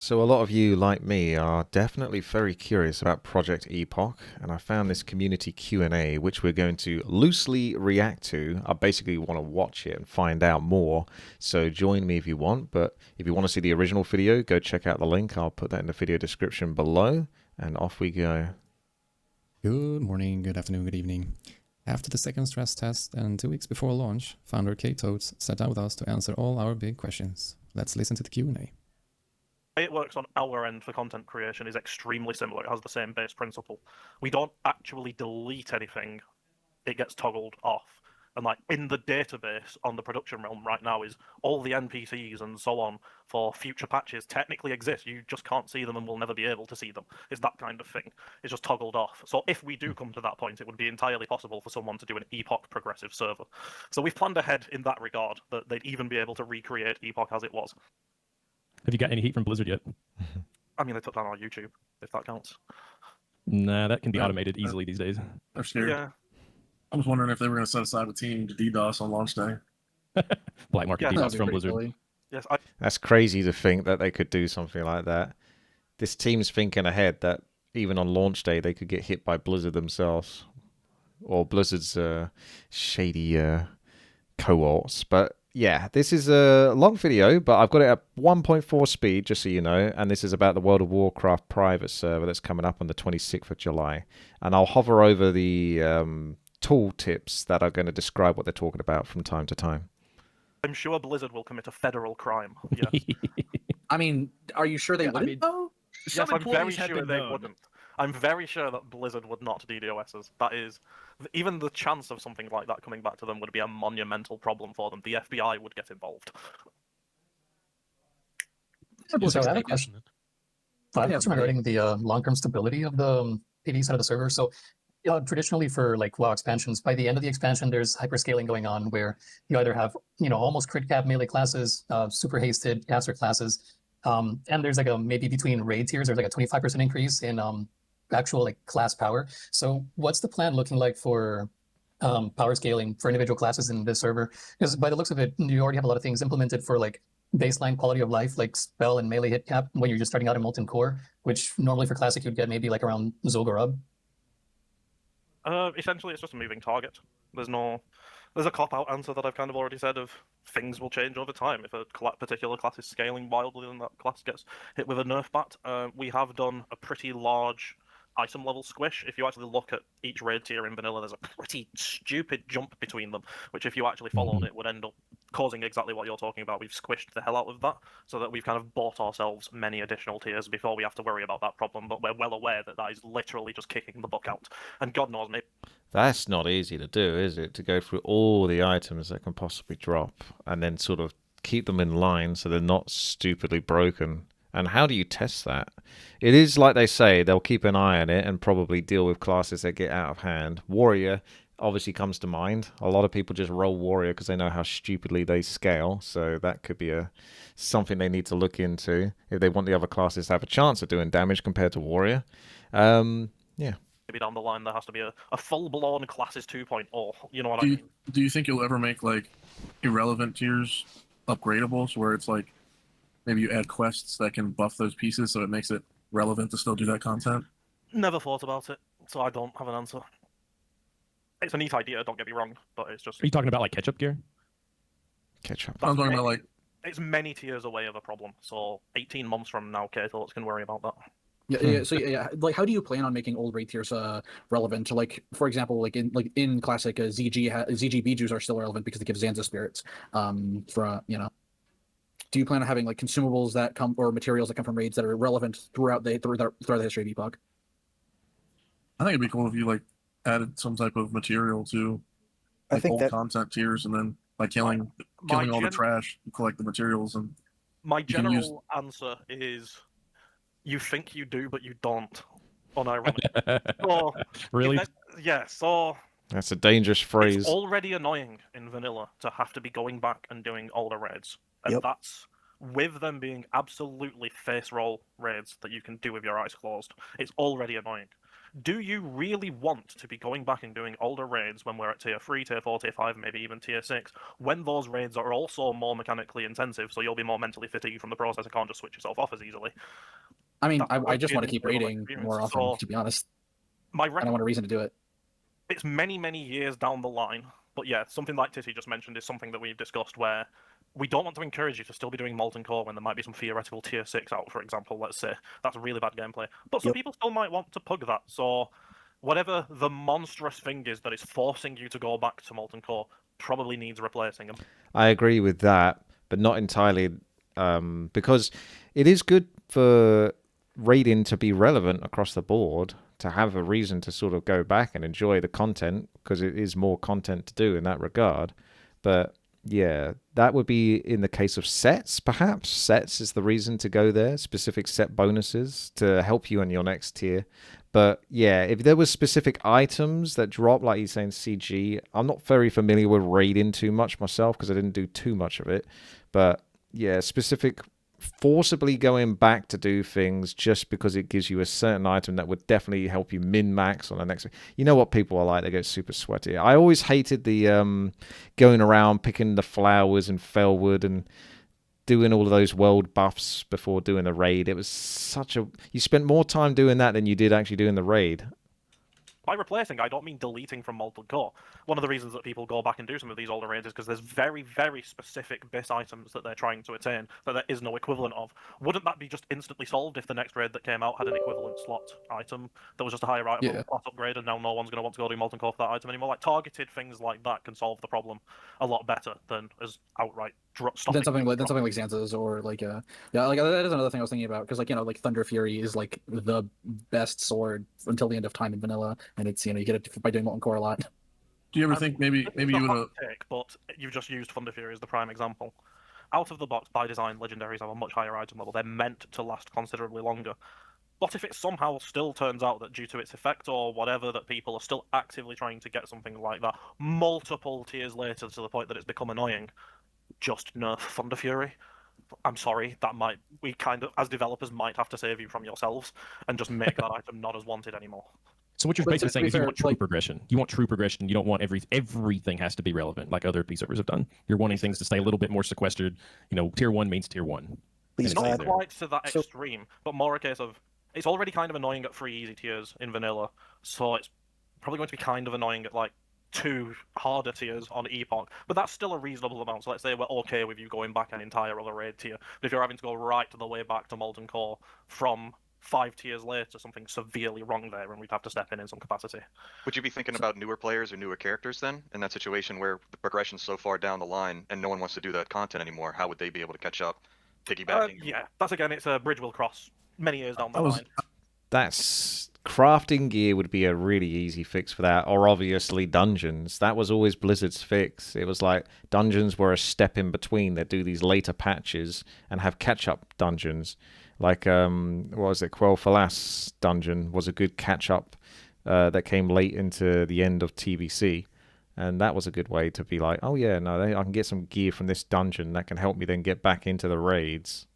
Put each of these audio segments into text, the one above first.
So a lot of you, like me, are definitely very curious about Project Epoch, and I found this community Q&A, which we're going to loosely react to. I basically want to watch it and find out more, so join me if you want, but if you want to see the original video, go check out the link. I'll put that in the video description below, and off we go. Good morning, good afternoon, good evening. After the second stress test and 2 weeks before launch, founder Kate Totes sat down with us to answer all our big questions. Let's listen to the Q&A. It works on our end for content creation is extremely similar. It has the same base principle. We don't actually delete anything. It gets toggled off. And like in the database on the production realm right now is all the NPCs and so on for future patches technically exist. You just can't see them and will never be able to see them. It's that kind of thing. It's just toggled off. So if we do come to that point, it would be entirely possible for someone to do an Epoch progressive server. So we've planned ahead in that regard that they'd even be able to recreate Epoch as it was. Have you got any heat from Blizzard yet? I mean, they took down our YouTube, if that counts. Nah, that can be automated easily these days. I'm scared. Yeah. I was wondering if they were going to set aside a team to DDoS on launch day. Black market Yeah, DDoS from Blizzard. Silly. Yes, That's crazy to think that they could do something like that. This team's thinking ahead that even on launch day they could get hit by Blizzard themselves, or Blizzard's shady cohorts. But yeah, this is a long video, but I've got it at 1.4 speed, just so you know, and this is about the World of Warcraft private server that's coming up on the 26th of July. And I'll hover over the tool tips that are going to describe what they're talking about from time to time. I'm sure Blizzard will commit a federal crime. Yes, I mean, are you sure they Yeah, I wouldn't mean, though? yes, I'm very have sure been they known. wouldn't. I'm very sure that Blizzard would not DDoSs. That is, even the chance of something like that coming back to them would be a monumental problem for them. The FBI would get involved. So I have a question. I have a question regarding the long-term stability of the PD side of the server. So traditionally for like WoW expansions, by the end of the expansion, there's hyperscaling going on where you either have, almost crit cap melee classes, super hasted caster classes, and there's like a maybe between raid tiers, there's like a 25% increase in actual like class power. So what's the plan looking like for power scaling for individual classes in this server? Because by the looks of it, you already have a lot of things implemented for like baseline quality of life, like spell and melee hit cap when you're just starting out in Molten Core, which normally for Classic you'd get maybe like around Zul'Gurub. Essentially, it's just a moving target. There's a cop-out answer that I've kind of already said of things will change over time. If a particular class is scaling wildly, then that class gets hit with a nerf bat. We have done a pretty large item level squish. If you actually look at each raid tier in vanilla, there's a pretty stupid jump between them, which if you actually followed it would end up causing exactly what you're talking about. We've squished the hell out of that, so that we've kind of bought ourselves many additional tiers before we have to worry about that problem, but we're well aware that that is literally just kicking the buck out. And God knows, maybe That's not easy to do, is it? To go through all the items that can possibly drop and then sort of keep them in line so they're not stupidly broken. And how do you test that? It is like they say, they'll keep an eye on it and probably deal with classes that get out of hand. Warrior obviously comes to mind. A lot of people just roll Warrior because they know how stupidly they scale. So that could be something they need to look into if they want the other classes to have a chance of doing damage compared to Warrior. Yeah. maybe down the line there has to be a full-blown classes 2.0. You know what I mean? Do you think you'll ever make like irrelevant tiers upgradables where it's like maybe you add quests that can buff those pieces so it makes it relevant to still do that content? Never thought about it, so I don't have an answer. It's a neat idea, don't get me wrong, but it's just... Are you talking about like catch-up gear? Catch up. I'm talking about like... It's many tiers away of a problem, so 18 months from now, K-Thoughts can worry about that. Yeah. So yeah, like how do you plan on making old raid tiers relevant? Like for example, like in classic ZG Bijus are still relevant because they give Zanza spirits. Do you plan on having like consumables that come or materials that come from raids that are relevant throughout the history of Epoch? I think it'd be cool if you like added some type of material to like, I think old that content tiers, and then by killing all the trash, you collect the materials. And my can use- general answer is you think you do, but you don't. Unironically. So, Really? So That's a dangerous phrase. it's already annoying in vanilla to have to be going back and doing older raids. And Yep. that's with them being absolutely face roll raids that you can do with your eyes closed. It's already annoying. Do you really want to be going back and doing older raids when we're at tier 3, tier 4, tier 5, maybe even tier 6, when those raids are also more mechanically intensive, so you'll be more mentally fatigued from the process and can't just switch yourself off as easily? I mean, That's I going to just be an want to keep enjoyable raiding experience. more often, So to be honest. my I don't recommendation, want a reason to do it. it's many, many years down the line, but yeah, something like Titty just mentioned is something that we've discussed where we don't want to encourage you to still be doing Molten Core when there might be some theoretical tier 6 out, for example, let's say. That's really bad gameplay. But some people still might want to pug that, so whatever the monstrous thing is that is forcing you to go back to Molten Core probably needs replacing them. I agree with that, but not entirely, because it is good for raiding to be relevant across the board, to have a reason to sort of go back and enjoy the content, because it is more content to do in that regard. But yeah, that would be in the case of sets, perhaps. Sets is the reason to go there, specific set bonuses to help you in your next tier. But yeah, if there was specific items that drop, like you're saying, CG, I'm not very familiar with raiding too much myself because I didn't do too much of it. But yeah, specific forcibly going back to do things just because it gives you a certain item that would definitely help you min-max on the next. You know what people are like, they get super sweaty. I always hated the going around picking the flowers and Felwood and doing all of those world buffs before doing the raid. It was such a... You spent more time doing that than you did actually doing the raid. By replacing, I don't mean deleting from Molten Core. One of the reasons that people go back and do some of these older raids is because there's very, very specific base items that they're trying to attain that there is no equivalent of. Wouldn't that be just instantly solved if the next raid that came out had an equivalent slot item that was just a higher item Yeah. class upgrade, and now no one's going to want to go do Molten Core for that item anymore? Like, targeted things like that can solve the problem a lot better than as outright stopping. Then something like Xanthas or like yeah, like that is another thing I was thinking about, because like, you know, like Thunder Fury is like the best sword until the end of time in vanilla, and it's, you know, you get it by doing Molten Core a lot. Do you ever think maybe It's you a would hot have? take, but you've just used Thunder Fury as the prime example. Out of the box, by design, legendaries have a much higher item level. They're meant to last considerably longer. But if it somehow still turns out that due to its effect or whatever, that people are still actively trying to get something like that multiple tiers later to the point that it's become annoying, just nerf Thunder Fury. I'm sorry, we kind of, as developers, might have to save you from yourselves and just make that item not as wanted anymore. So what you're But basically to saying be is you fair, want true like- progression. You want true progression. You don't want everything has to be relevant like other P servers have done. You're wanting things to stay a little bit more sequestered. You know, tier 1 means tier 1. Please And it's Not there. quite to that So- extreme, but more a case of it's already kind of annoying at 3 easy tiers in vanilla, so it's probably going to be kind of annoying at like 2 harder tiers on Epoch, but that's still a reasonable amount. So let's say we're okay with you going back an entire other raid tier, but if you're having to go right to the way back to Molten Core from 5 tiers later, something's severely wrong there, and we'd have to step in some capacity. Would you be thinking about newer players or newer characters then? In that situation where the progression's so far down the line and no one wants to do that content anymore, how would they be able to catch up? Piggybacking? Yeah, that's again, it's a bridge we'll cross many years down the I was- line. That's crafting gear would be a really easy fix for that, or obviously dungeons. That was always Blizzard's fix. It was like dungeons were a step in between. They'd do these later patches and have catch-up dungeons. Like what was it? Quell Falas dungeon was a good catch-up that came late into the end of TBC, and that was a good way to be like, oh yeah, no, I can get some gear from this dungeon that can help me then get back into the raids.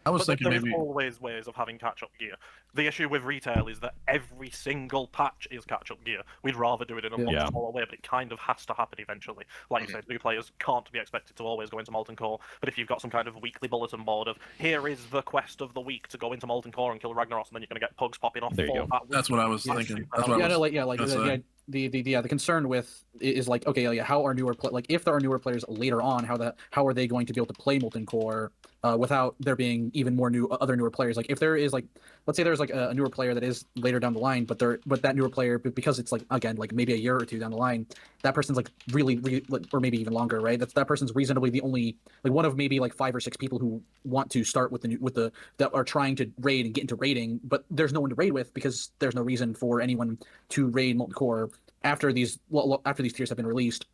I was But thinking there is maybe. always ways of having catch-up gear. The issue with retail is that every single patch is catch-up gear. We'd rather do it in a much Yeah. smaller way, but it kind of has to happen eventually. Like you said, new players can't be expected to always go into Molten Core, but if you've got some kind of weekly bulletin board of, here is the quest of the week to go into Molten Core and kill Ragnaros, and then you're going to get pugs popping off There you for go. that week. That's what I was Yeah, thinking. super That's what I Yeah, was no, like, yeah, like gonna say. the concern with is like, okay, yeah, how are newer like if there are newer players later on, how are they going to be able to play Molten Core without there being even more other newer players? Like if there is like, let's say there's like a newer player that is later down the line, but that newer player, because it's like, again, like maybe a year or two down the line, that person's like really or maybe even longer, right? That person's reasonably the only, like, one of maybe like 5 or 6 people who want to start with that are trying to raid and get into raiding, but there's no one to raid with because there's no reason for anyone to raid Molten Core after these tiers have been released.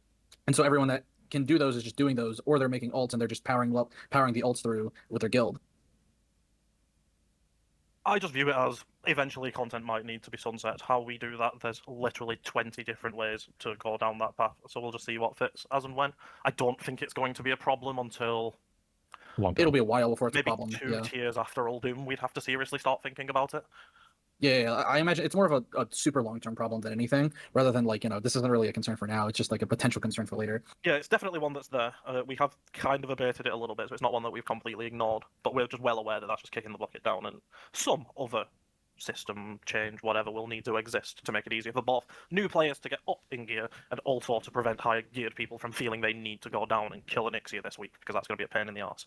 And so everyone that can do those is just doing those, or they're making alts and they're just powering the alts through with their guild. I just view it as eventually content might need to be sunset. How we do that, there's literally 20 different ways to go down that path. So we'll just see what fits as and when. I don't think it's going to be a problem until Long time. It'll be a while before it's maybe a problem. 2 Yeah. tiers after Uldoom. We'd have to seriously start thinking about it. Yeah, I imagine it's more of a super long-term problem than anything, rather than like, this isn't really a concern for now. It's just like a potential concern for later. Yeah, it's definitely one that's there. We have kind of abated it a little bit, so it's not one that we've completely ignored, but we're just well aware that that's just kicking the bucket down, and some other system change, whatever, will need to exist to make it easier for both new players to get up in gear and also to prevent high-geared people from feeling they need to go down and kill an Ixia this week, because that's going to be a pain in the arse.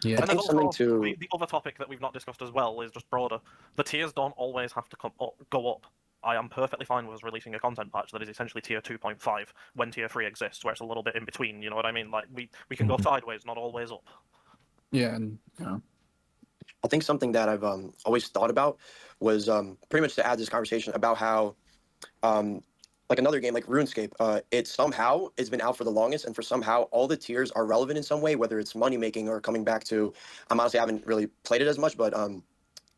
Yeah, And I think there's something also to the other topic that we've not discussed as well is just broader. The tiers don't always have to go up. I am perfectly fine with us releasing a content patch that is essentially tier 2.5 when tier 3 exists, where it's a little bit in between. You know what I mean? Like we can go sideways, not always up. yeah, and I think something that I've always thought about was pretty much to add this conversation about how like another game like RuneScape, it somehow it's been out for the longest, and for somehow all the tiers are relevant in some way, whether it's money making or coming back to. Honestly, I haven't really played it as much, but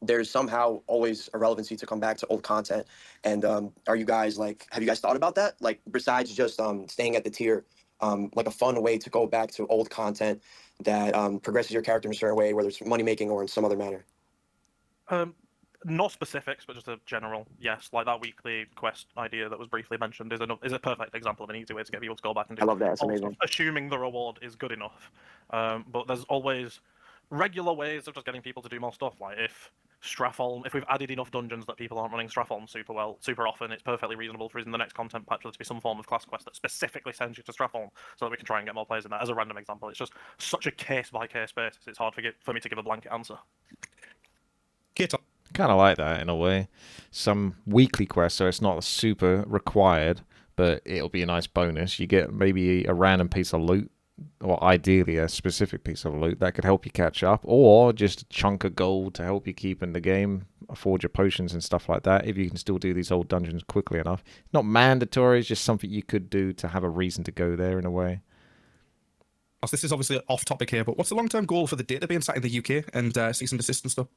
there's somehow always a relevancy to come back to old content. And are you guys like, have you guys thought about that? Like besides just staying at the tier, like a fun way to go back to old content that progresses your character in a certain way, whether it's money making or in some other manner. No specifics, but just a general yes. Like that weekly quest idea that was briefly mentioned is a perfect example of an easy way to get people to go back and do. I love that. It's all amazing. stuff, assuming the reward is good enough. But there's always regular ways of just getting people to do more stuff. Like if we've added enough dungeons that people aren't running Stratholme super often, it's perfectly reasonable for in the next content patch there to be some form of class quest that specifically sends you to Stratholme so that we can try and get more players in that. As a random example, it's just such a case by case basis. It's hard for me to give a blanket answer. Kind of like that in a way. Some weekly quests, so it's not super required, but it'll be a nice bonus. You get maybe a random piece of loot, or ideally a specific piece of loot that could help you catch up, or just a chunk of gold to help you keep in the game, afford your potions and stuff like that, if you can still do these old dungeons quickly enough. Not mandatory, it's just something you could do to have a reason to go there in a way. This is obviously off topic here, but what's the long-term goal for the data being sat in the UK and cease and desist and stuff?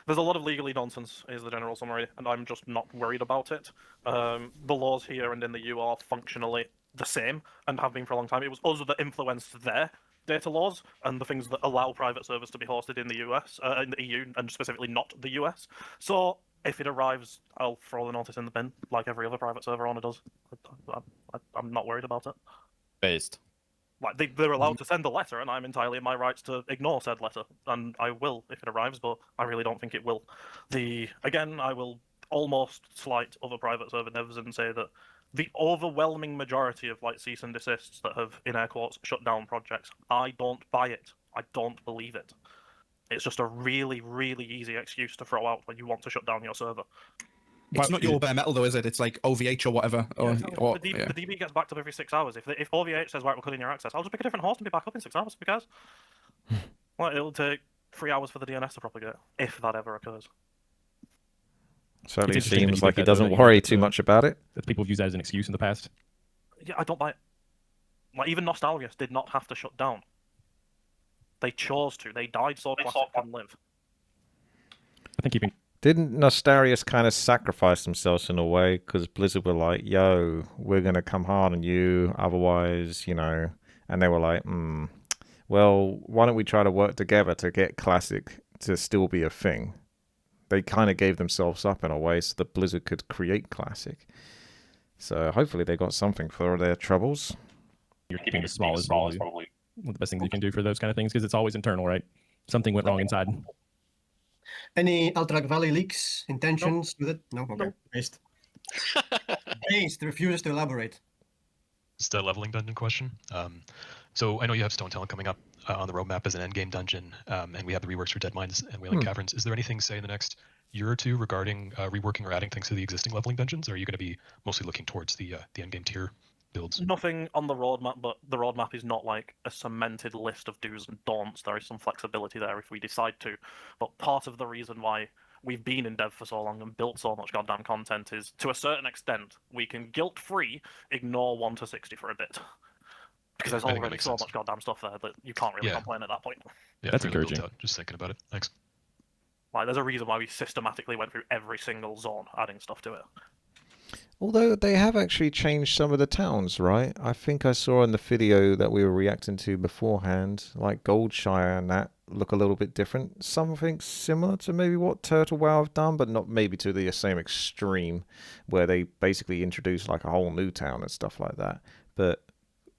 There's a lot of legally nonsense, is the general summary, and I'm just not worried about it. The laws here and in the EU are functionally the same and have been for a long time. It was us that influenced their data laws and the things that allow private servers to be hosted in the US, in the EU, and specifically not the US. So if it arrives, I'll throw the notice in the bin, like every other private server owner does. I'm not worried about it. Based. Like they're allowed to send a letter, and I'm entirely in my rights to ignore said letter, and I will if it arrives, but I really don't think it will. I will almost slight other private server devs and say that the overwhelming majority of like cease and desists that have, in air quotes, shut down projects, I don't buy it. I don't believe it. It's just a really, really easy excuse to throw out when you want to shut down your server. It's not your bare metal though, is it? It's like OVH or whatever. The DB gets backed up every 6 hours. If OVH says, right, we're cutting your access, I'll just pick a different host and be back up in 6 hours, because well, it'll take 3 hours for the DNS to propagate, if that ever occurs. Certainly interesting that seems you like think he that, though, doesn't that worry too much about it. That people have used that as an excuse in the past. Yeah, I don't buy it. Like, even Nostalgius did not have to shut down. They chose to. They died so Classic can live. I think even Didn't Nostarius kind of sacrifice themselves in a way? Because Blizzard were like, yo, we're going to come hard on you, otherwise, and they were like, well, why don't we try to work together to get Classic to still be a thing? They kind of gave themselves up in a way so that Blizzard could create Classic. So hopefully they got something for their troubles. you're keeping it small is probably one of the best things you can do for those kind of things, because it's always internal, right? Something went wrong inside. Any Alterac Valley leaks, intentions with it? No? Okay. Nope. Based. Based refuses to elaborate. Just a leveling dungeon question. So I know you have Stone Talon coming up on the roadmap as an endgame dungeon, and we have the reworks for Dead Mines and Wailing Caverns. Is there anything, say, in the next year or two regarding reworking or adding things to the existing leveling dungeons, or are you going to be mostly looking towards the endgame tier builds? Nothing on the roadmap, but the roadmap is not like a cemented list of do's and don'ts. There is some flexibility there if we decide to. But part of the reason why we've been in dev for so long and built so much goddamn content is, to a certain extent, we can guilt-free ignore 1 to 60 for a bit. Because there's already so much goddamn stuff there that you can't really complain at that point. Yeah, that's really built encouraging. out. Just thinking about it. Thanks. Like, there's a reason why we systematically went through every single zone, adding stuff to it. Although they have actually changed some of the towns, right? I think I saw in the video that we were reacting to beforehand, like Goldshire and that, look a little bit different. Something similar to maybe what Turtle WoW have done, but not maybe to the same extreme, where they basically introduce like a whole new town and stuff like that. But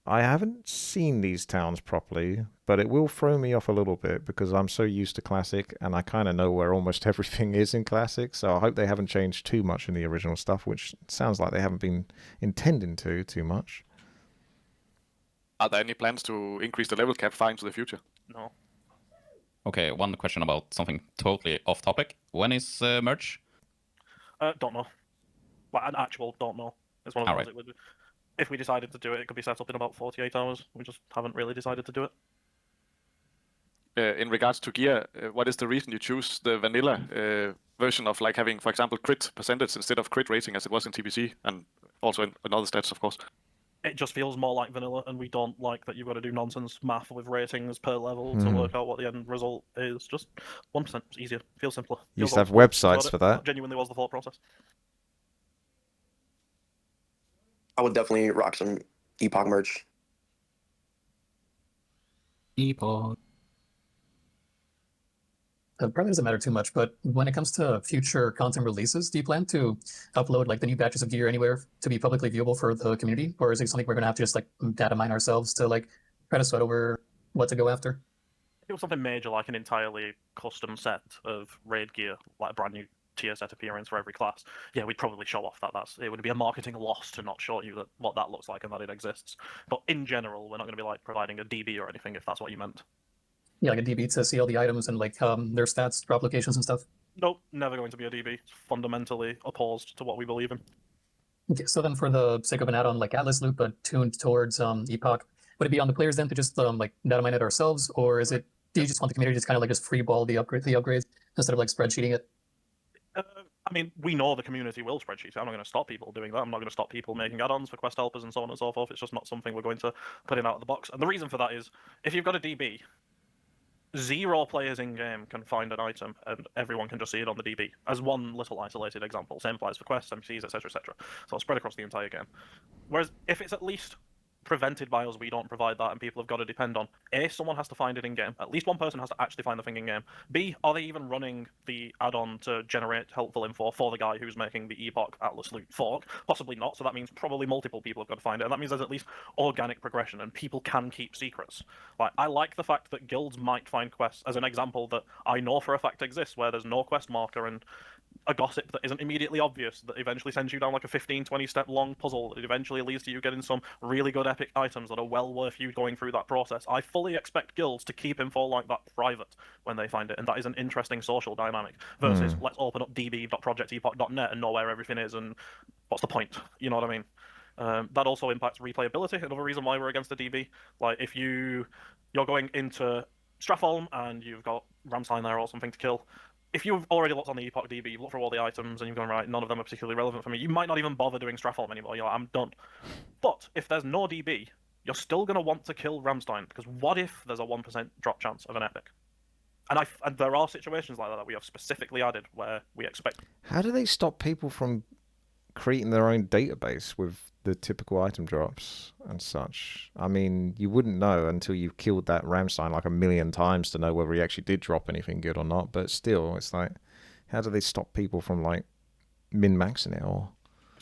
I haven't seen these towns properly, but it will throw me off a little bit because I'm so used to Classic and I kind of know where almost everything is in Classic. So I hope they haven't changed too much in the original stuff, which sounds like they haven't been intending to too much. Are there any plans to increase the level cap far into the future? No. Okay, one question about something totally off topic. When is merge? Don't know. Like an actual don't know. It's one of those. It would, if we decided to do it, it could be set up in about 48 hours. We just haven't really decided to do it. In regards to gear, what is the reason you choose the vanilla version of like having, for example, crit percentage instead of crit rating as it was in TBC and also in other stats, of course? It just feels more like vanilla, and we don't like that you've got to do nonsense math with ratings per level to work out what the end result is. Just 1%. It's easier. Feels simpler. You used to have websites for that. That genuinely was the thought process. I would definitely rock some Epoch merch. Epoch. Probably doesn't matter too much, but when it comes to future content releases, do you plan to upload like the new batches of gear anywhere to be publicly viewable for the community, or is it something we're gonna have to just like data mine ourselves to like try to sweat over what to go after? If it was something major like an entirely custom set of raid gear, like a brand new tier set appearance for every class, yeah, we'd probably show off that. It would be a marketing loss to not show you what that looks like and that it exists. But in general, we're not going to be like providing a DB or anything if that's what you meant. Yeah, like a DB to see all the items and like their stats, drop locations and stuff. Nope, never going to be a DB. It's fundamentally opposed to what we believe in. Okay, so then for the sake of an add-on like Atlas Loop, but tuned towards Epoch, would it be on the players then to just like data mine it ourselves, or is it? Do you just want the community to just kind of like just free ball the upgrades instead of like spreadsheeting it? I mean, we know the community will spreadsheet. I'm not going to stop people doing that. I'm not going to stop people making add-ons for quest helpers and so on and so forth. It's just not something we're going to put in out of the box. And the reason for that is, if you've got a DB, 0 players in-game can find an item, and everyone can just see it on the DB, as one little isolated example. Same applies for quests, NPCs, etc., etc. So it'll spread across the entire game. Whereas, if it's at least prevented by us, we don't provide that, and people have got to depend on A, someone has to find it in game. At least one person has to actually find the thing in game. B, are they even running the add-on to generate helpful info for the guy who's making the Epoch Atlas Loot fork? Possibly not, so that means probably multiple people have got to find it, and that means there's at least organic progression, and people can keep secrets. Like, I like the fact that guilds might find quests, as an example that I know for a fact exists, where there's no quest marker and a gossip that isn't immediately obvious that eventually sends you down like a 15-20 step long puzzle that eventually leads to you getting some really good epic items that are well worth you going through that process. I fully expect guilds to keep info like that private when they find it, and that is an interesting social dynamic versus let's open up db.projectepoch.net and know where everything is, and what's the point? You know what I mean? That also impacts replayability. Another reason why we're against the DB. Like, if you're going into Stratholm and you've got Ramstein there or something to kill, if you've already looked on the Epoch DB, you've looked through all the items and you've gone, right, none of them are particularly relevant for me, you might not even bother doing Stratholm anymore. You're like, I'm done. But if there's no DB, you're still going to want to kill Ramstein, because what if there's a 1% drop chance of an epic? And there are situations like that we have specifically added where we expect. How do they stop people from creating their own database with the typical item drops and such? I mean, you wouldn't know until you've killed that Ramstein like 1,000,000 times to know whether he actually did drop anything good or not. But still, it's like, how do they stop people from like min-maxing it or?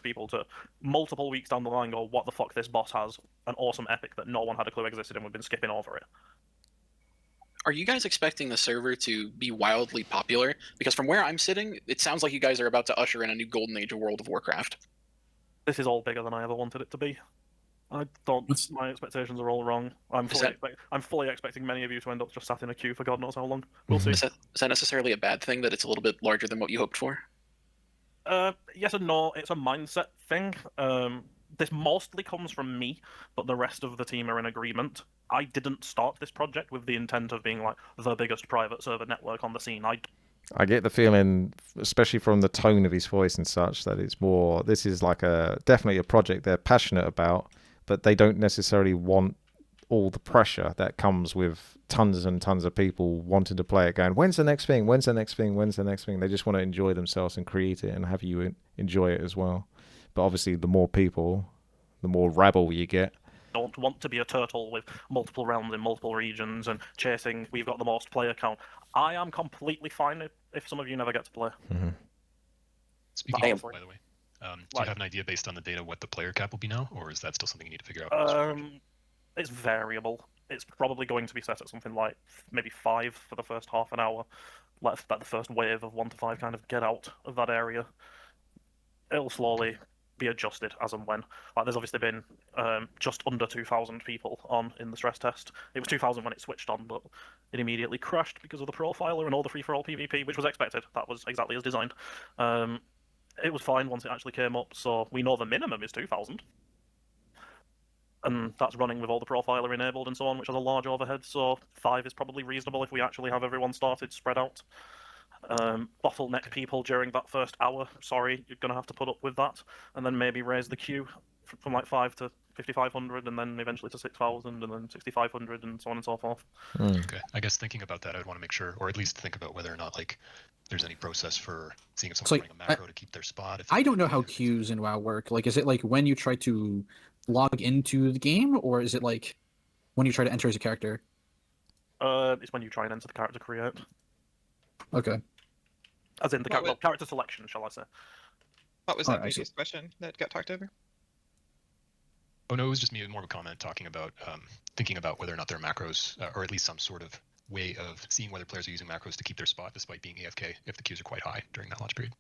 People to multiple weeks down the line go, what the fuck, this boss has an awesome epic that no one had a clue existed and we've been skipping over it. Are you guys expecting the server to be wildly popular? Because from where I'm sitting, it sounds like you guys are about to usher in a new golden age of World of Warcraft. This is all bigger than I ever wanted it to be. I don't. My expectations are all wrong. I'm fully expecting many of you to end up just sat in a queue for God knows how long. We'll see. Is that necessarily a bad thing that it's a little bit larger than what you hoped for? Yes and no. It's a mindset thing. This mostly comes from me, but the rest of the team are in agreement. I didn't start this project with the intent of being like the biggest private server network on the scene. I get the feeling, especially from the tone of his voice and such, that it's more, this is like definitely a project they're passionate about, but they don't necessarily want all the pressure that comes with tons and tons of people wanting to play it, going, when's the next thing? When's the next thing? When's the next thing? They just want to enjoy themselves and create it and have you enjoy it as well. But obviously, the more people, the more rabble you get, don't want to be a turtle with multiple realms in multiple regions and chasing, we've got the most player count. I am completely fine if some of you never get to play. Speaking of, by the way, do you have an idea based on the data what the player cap will be now, or is that still something you need to figure out? It's variable. It's probably going to be set at something like maybe 5 for the first half an hour. Let the first wave of 1 to 5 kind of get out of that area. It'll slowly be adjusted as and when. Like, there's obviously been just under 2,000 people on in the stress test. It was 2,000 when it switched on, but it immediately crashed because of the profiler and all the free-for-all PvP, which was expected. That was exactly as designed. It was fine once it actually came up, so we know the minimum is 2,000. And that's running with all the profiler enabled and so on, which has a large overhead, so 5 is probably reasonable if we actually have everyone started spread out. Bottleneck people during that first hour, sorry, you're going to have to put up with that, and then maybe raise the queue from like 5 to 5,500, and then eventually to 6,000, and then 6,500, and so on and so forth. Okay, I guess thinking about that, I'd want to make sure, or at least think about whether or not like there's any process for seeing if someone's running a macro to keep their spot. I don't know how queues in WoW work. Like, is it like when you try to log into the game, or is it like when you try to enter as a character? It's when you try and enter the character create. Okay. As in the character selection, shall I say? What was that previous question that got talked over? Oh no, it was just me, more of a comment talking about thinking about whether or not there are macros, or at least some sort of way of seeing whether players are using macros to keep their spot despite being AFK if the queues are quite high during that launch period.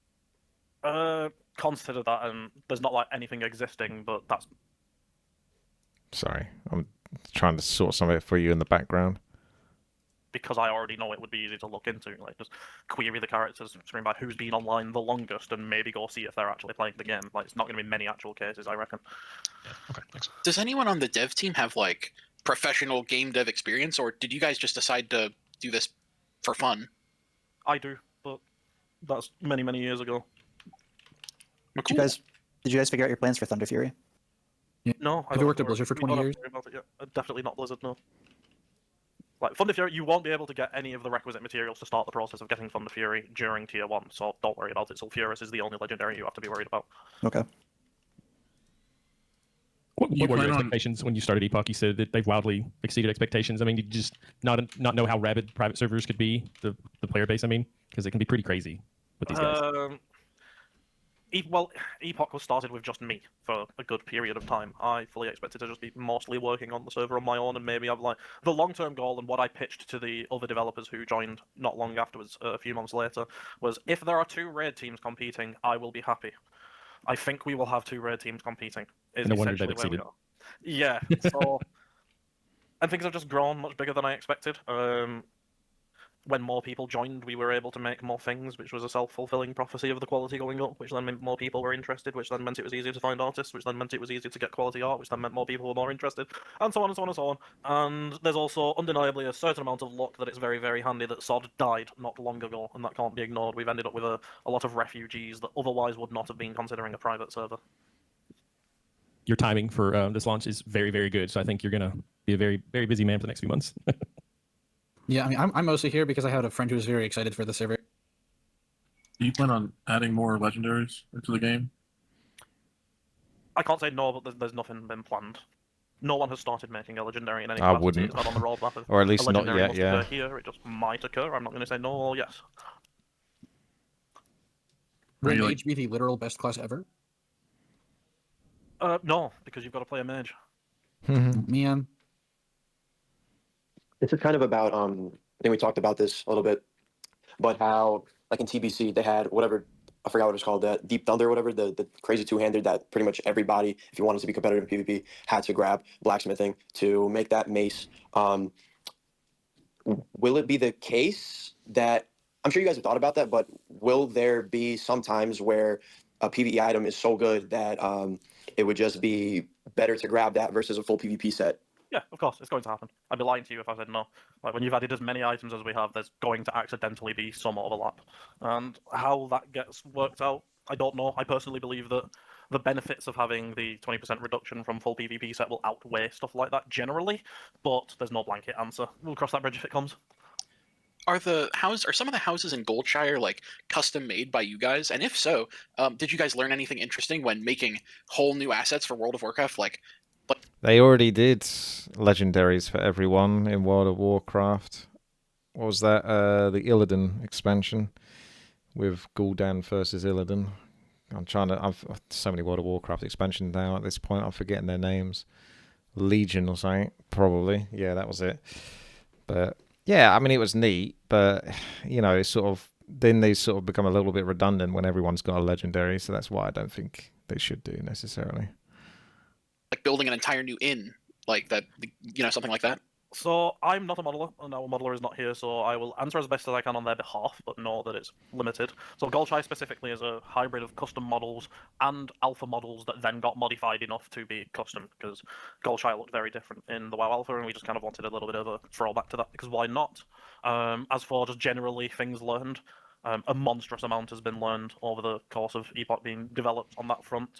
Consider that, and there's not like anything existing, but that's... Sorry, I'm trying to sort some of it for you in the background. Because I already know it would be easy to look into. Like, just query the characters, screen by who's been online the longest, and maybe go see if they're actually playing the game. Like, it's not going to be many actual cases, I reckon. Yeah, okay, thanks. Does anyone on the dev team have like professional game dev experience, or did you guys just decide to do this for fun? I do, but that's many, many years ago. Did you guys figure out your plans for Thunder Fury? Yeah. No. Have you worked at Blizzard for 20 years? Definitely not Blizzard, no. Like, Thunder Fury, you won't be able to get any of the requisite materials to start the process of getting Thunder Fury during Tier 1, so don't worry about it. Sulfuris is the only legendary you have to be worried about. Okay. What were your expectations when you started Epoch? You said that they've wildly exceeded expectations. I mean, did you just not know how rabid private servers could be, the player base, I mean? Because it can be pretty crazy with these guys. Well, Epoch was started with just me for a good period of time. I fully expected to just be mostly working on the server on my own, and maybe have like the long-term goal. And what I pitched to the other developers who joined not long afterwards, a few months later, was if there are 2 raid teams competing, I will be happy. I think we will have 2 raid teams competing. No wonder they've exceeded. Yeah. So, and things have just grown much bigger than I expected. When more people joined, we were able to make more things, which was a self-fulfilling prophecy of the quality going up, which then meant more people were interested, which then meant it was easier to find artists, which then meant it was easier to get quality art, which then meant more people were more interested, and so on and so on and so on. And there's also undeniably a certain amount of luck that it's very, very handy that SOD died not long ago, and that can't be ignored. We've ended up with a lot of refugees that otherwise would not have been considering a private server. Your timing for this launch is very, very good, so I think you're going to be a very, very busy man for the next few months. Yeah, I mean, I'm mostly here because I had a friend who was very excited for the server. Do you plan on adding more legendaries into the game? I can't say no, but there's nothing been planned. No one has started making a legendary in any I capacity. wouldn't. It's not on the roadmap. Or at least a not legendary yet, must yeah. occur here. It just might occur. I'm not going to say no or yes. Will mage be the literal best class ever? No, because you've got to play a mage. Man. This is kind of about I think we talked about this a little bit, but how like in TBC they had whatever, I forgot what it's called, that Deep Thunder or whatever, the crazy two-handed that pretty much everybody, if you wanted to be competitive in PvP, had to grab blacksmithing to make that mace. Will it be the case that, I'm sure you guys have thought about that, but will there be some times where a PvE item is so good that it would just be better to grab that versus a full PvP set? Yeah, of course, it's going to happen. I'd be lying to you if I said no. Like, when you've added as many items as we have, there's going to accidentally be some overlap. And how that gets worked out, I don't know. I personally believe that the benefits of having the 20% reduction from full PvP set will outweigh stuff like that generally, but there's no blanket answer. We'll cross that bridge if it comes. Are some of the houses in Goldshire like custom made by you guys? And if so, did you guys learn anything interesting when making whole new assets for World of Warcraft? Like They already did legendaries for everyone in World of Warcraft. What was that? The Illidan expansion with Gul'dan versus Illidan. I'm trying to. I've so many World of Warcraft expansions now at this point. I'm forgetting their names. Legion or something, probably. Yeah, that was it. But yeah, I mean, it was neat. But it's sort of then they sort of become a little bit redundant when everyone's got a legendary. So that's why I don't think they should do necessarily. Like building an entire new inn, like that, something like that. So I'm not a modeler, and our modeler is not here, so I will answer as best as I can on their behalf, but know that it's limited. So Golshai specifically is a hybrid of custom models and alpha models that then got modified enough to be custom, because Golshai looked very different in the WoW alpha, and we just kind of wanted a little bit of a throwback to that, because why not? As for just generally things learned, a monstrous amount has been learned over the course of Epoch being developed on that front.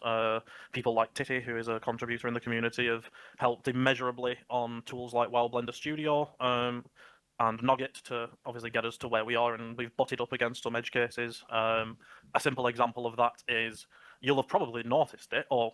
People like WTii, who is a contributor in the community, have helped immeasurably on tools like WoW Blender Studio and Nugget to obviously get us to where we are, and we've butted up against some edge cases. A simple example of that is, you'll have probably noticed it, or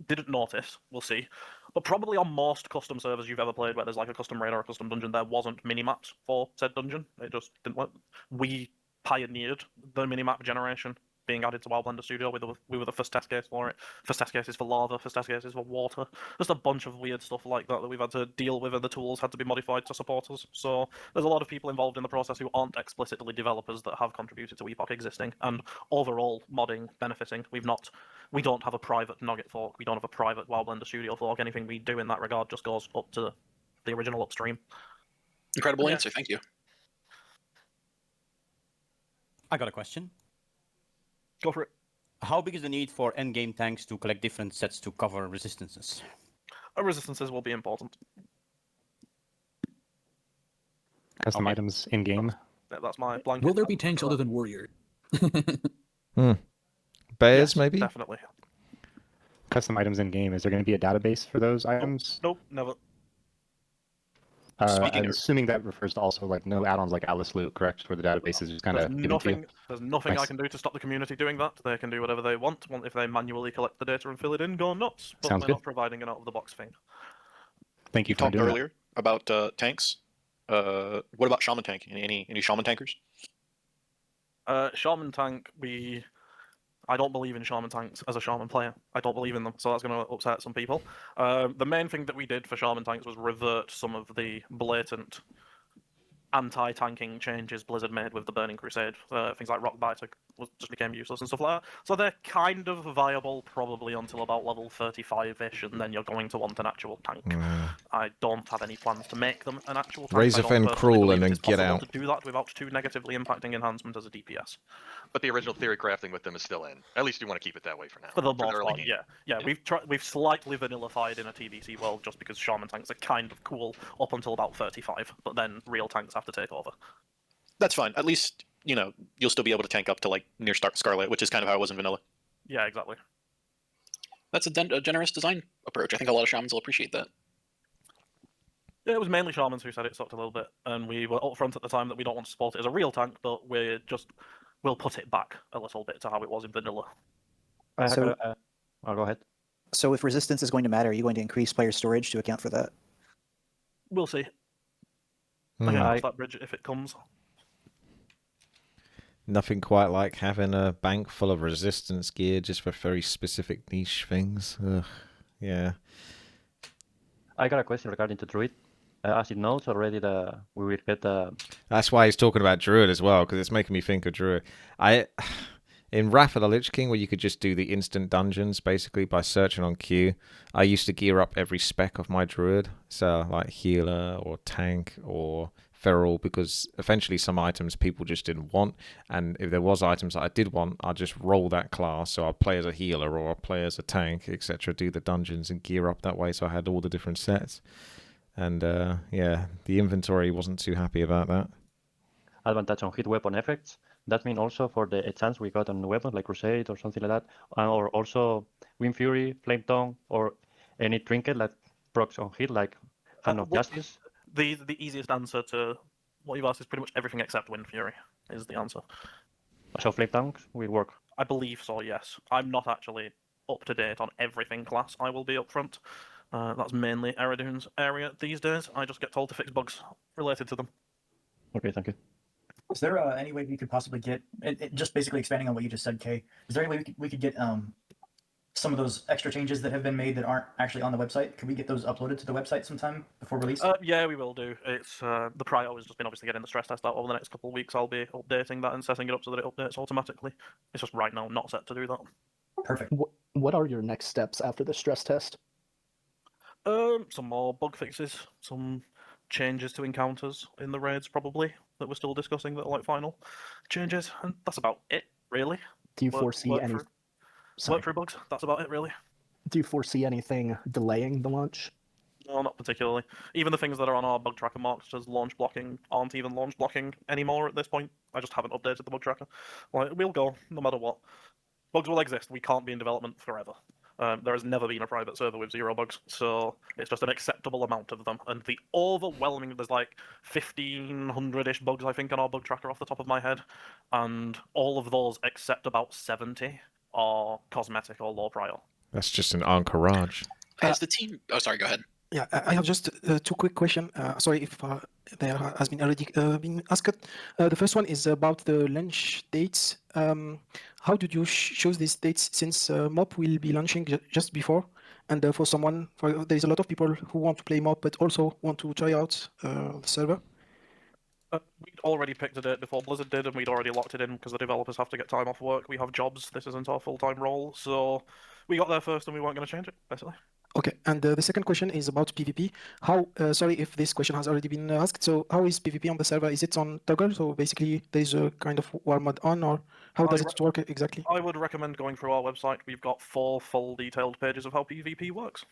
didn't notice, we'll see, but probably on most custom servers you've ever played where there's like a custom raid or a custom dungeon, there wasn't minimaps for said dungeon. It just didn't work. We pioneered the minimap generation being added to WoW Blender Studio. We were the first test case for it. First test cases for lava, first test cases for water. Just a bunch of weird stuff like that we've had to deal with, and the tools had to be modified to support us. So there's a lot of people involved in the process who aren't explicitly developers that have contributed to Epoch existing, and overall modding benefiting. We don't have a private Nugget fork. We don't have a private WoW Blender Studio fork. Anything we do in that regard just goes up to the original upstream. Incredible answer. Thank you. I got a question. Go for it. How big is the need for endgame tanks to collect different sets to cover resistances? Resistances will be important. Custom items in game. That's my blanket. Will there be tanks other than warrior? Bears, Yes, maybe? Definitely. Custom items in game. Is there going to be a database for those items? Nope, never. I'm assuming that refers to also like no add-ons like Alice Loot, correct? Where the database is just kind of given to you. There's nothing I Nice. can do to stop the community doing that. They can do whatever they want. If they manually collect the data and fill it in, go nuts. But Sounds we're good. not providing an out-of-the-box thing. Thank you You for talked doing earlier about tanks. What about shaman tank? Any shaman tankers? Shaman tank, I don't believe in shaman tanks as a shaman player. I don't believe in them, so that's going to upset some people. The main thing that we did for shaman tanks was revert some of the blatant anti-tanking changes Blizzard made with the Burning Crusade. Things like Rock Biter just became useless and stuff like that. So they're kind of viable probably until about level 35-ish, and then you're going to want an actual tank. I don't have any plans to make them an actual tank. Raise I a don't Fen personally Cruel believe and it then is get possible out. to do that without too negatively impacting enhancement as a DPS. But the original theory crafting with them is still in. At least you want to keep it that way for now. For the the most early part, game. yeah. We've slightly vanillified in a TBC world just because shaman tanks are kind of cool up until about 35, but then real tanks have to take over. That's fine. At least you'll still be able to tank up to like near Scarlet, which is kind of how it was in vanilla. Yeah, exactly. That's a generous design approach. I think a lot of shamans will appreciate that. Yeah, it was mainly shamans who said it sucked a little bit, and we were upfront at the time that we don't want to support it as a real tank, but we'll put it back a little bit to how it was in vanilla. So, I'll go ahead. So if resistance is going to matter, are you going to increase player storage to account for that? We'll see. I can cross that bridge if it comes. Nothing quite like having a bank full of resistance gear just for very specific niche things. Ugh. Yeah. I got a question regarding to Druid. As it knows already, we will get the... That's why he's talking about Druid as well, because it's making me think of Druid. In Wrath of the Lich King, where you could just do the instant dungeons, basically, by searching on Q, I used to gear up every spec of my Druid. So, like healer, or tank, or feral, because eventually some items people just didn't want, and if there was items that I did want, I'd just roll that class, so I'd play as a healer, or I'd play as a tank, etc., do the dungeons and gear up that way, so I had all the different sets. And, yeah, the inventory wasn't too happy about that. Advantage on hit weapon effects. That means also for the chance we got on weapons like Crusade or something like that, or also Wind Fury, Flame Tongue, or any trinket that procs on hit like Hand of Justice. The easiest answer to what you've asked is pretty much everything except Wind Fury is the answer. So Flame Tongues will work? I believe so, yes. I'm not actually up to date on everything class, I will be upfront. That's mainly Eridune's area these days. I just get told to fix bugs related to them. Okay, thank you. Is there any way we could possibly get, just basically expanding on what you just said, Kay, is there any way we could get some of those extra changes that have been made that aren't actually on the website? Could we get those uploaded to the website sometime before release? Yeah, we will do. It's the prior has just been obviously getting the stress test out over the next couple of weeks. I'll be updating that and setting it up so that it updates automatically. It's just right now not set to do that. Perfect. What are your next steps after the stress test? Some more bug fixes, some changes to encounters in the raids probably that we're still discussing that are like final changes, and that's about it really. Do you foresee any? Work through bugs. That's about it really. Do you foresee anything delaying the launch? No, not particularly. Even the things that are on our bug tracker marked as launch blocking aren't even launch blocking anymore at this point. I just haven't updated the bug tracker. Like, we'll go no matter what. Bugs will exist. We can't be in development forever. There has never been a private server with 0 bugs, so it's just an acceptable amount of them. And the overwhelming, there's like 1,500-ish bugs, I think, on our bug tracker off the top of my head. And all of those, except about 70, are cosmetic or low prior. That's just an encourage. Has the team... Oh, sorry, go ahead. Yeah, I have just 2 quick questions. Sorry if there has been already been asked. The first one is about the launch dates. How did you choose these dates, since MOP will be launching just before? And there is a lot of people who want to play MOP but also want to try out the server. We'd already picked a date before Blizzard did, and we'd already locked it in because the developers have to get time off work. We have jobs. This isn't our full-time role, so we got there first, and we weren't going to change it, basically. Okay, and the second question is about PvP. How, sorry if this question has already been asked, so how is PvP on the server? Is it on toggle? So basically there's a kind of war mode on, or how does it work exactly? I would recommend going through our website. We've got 4 full detailed pages of how PvP works.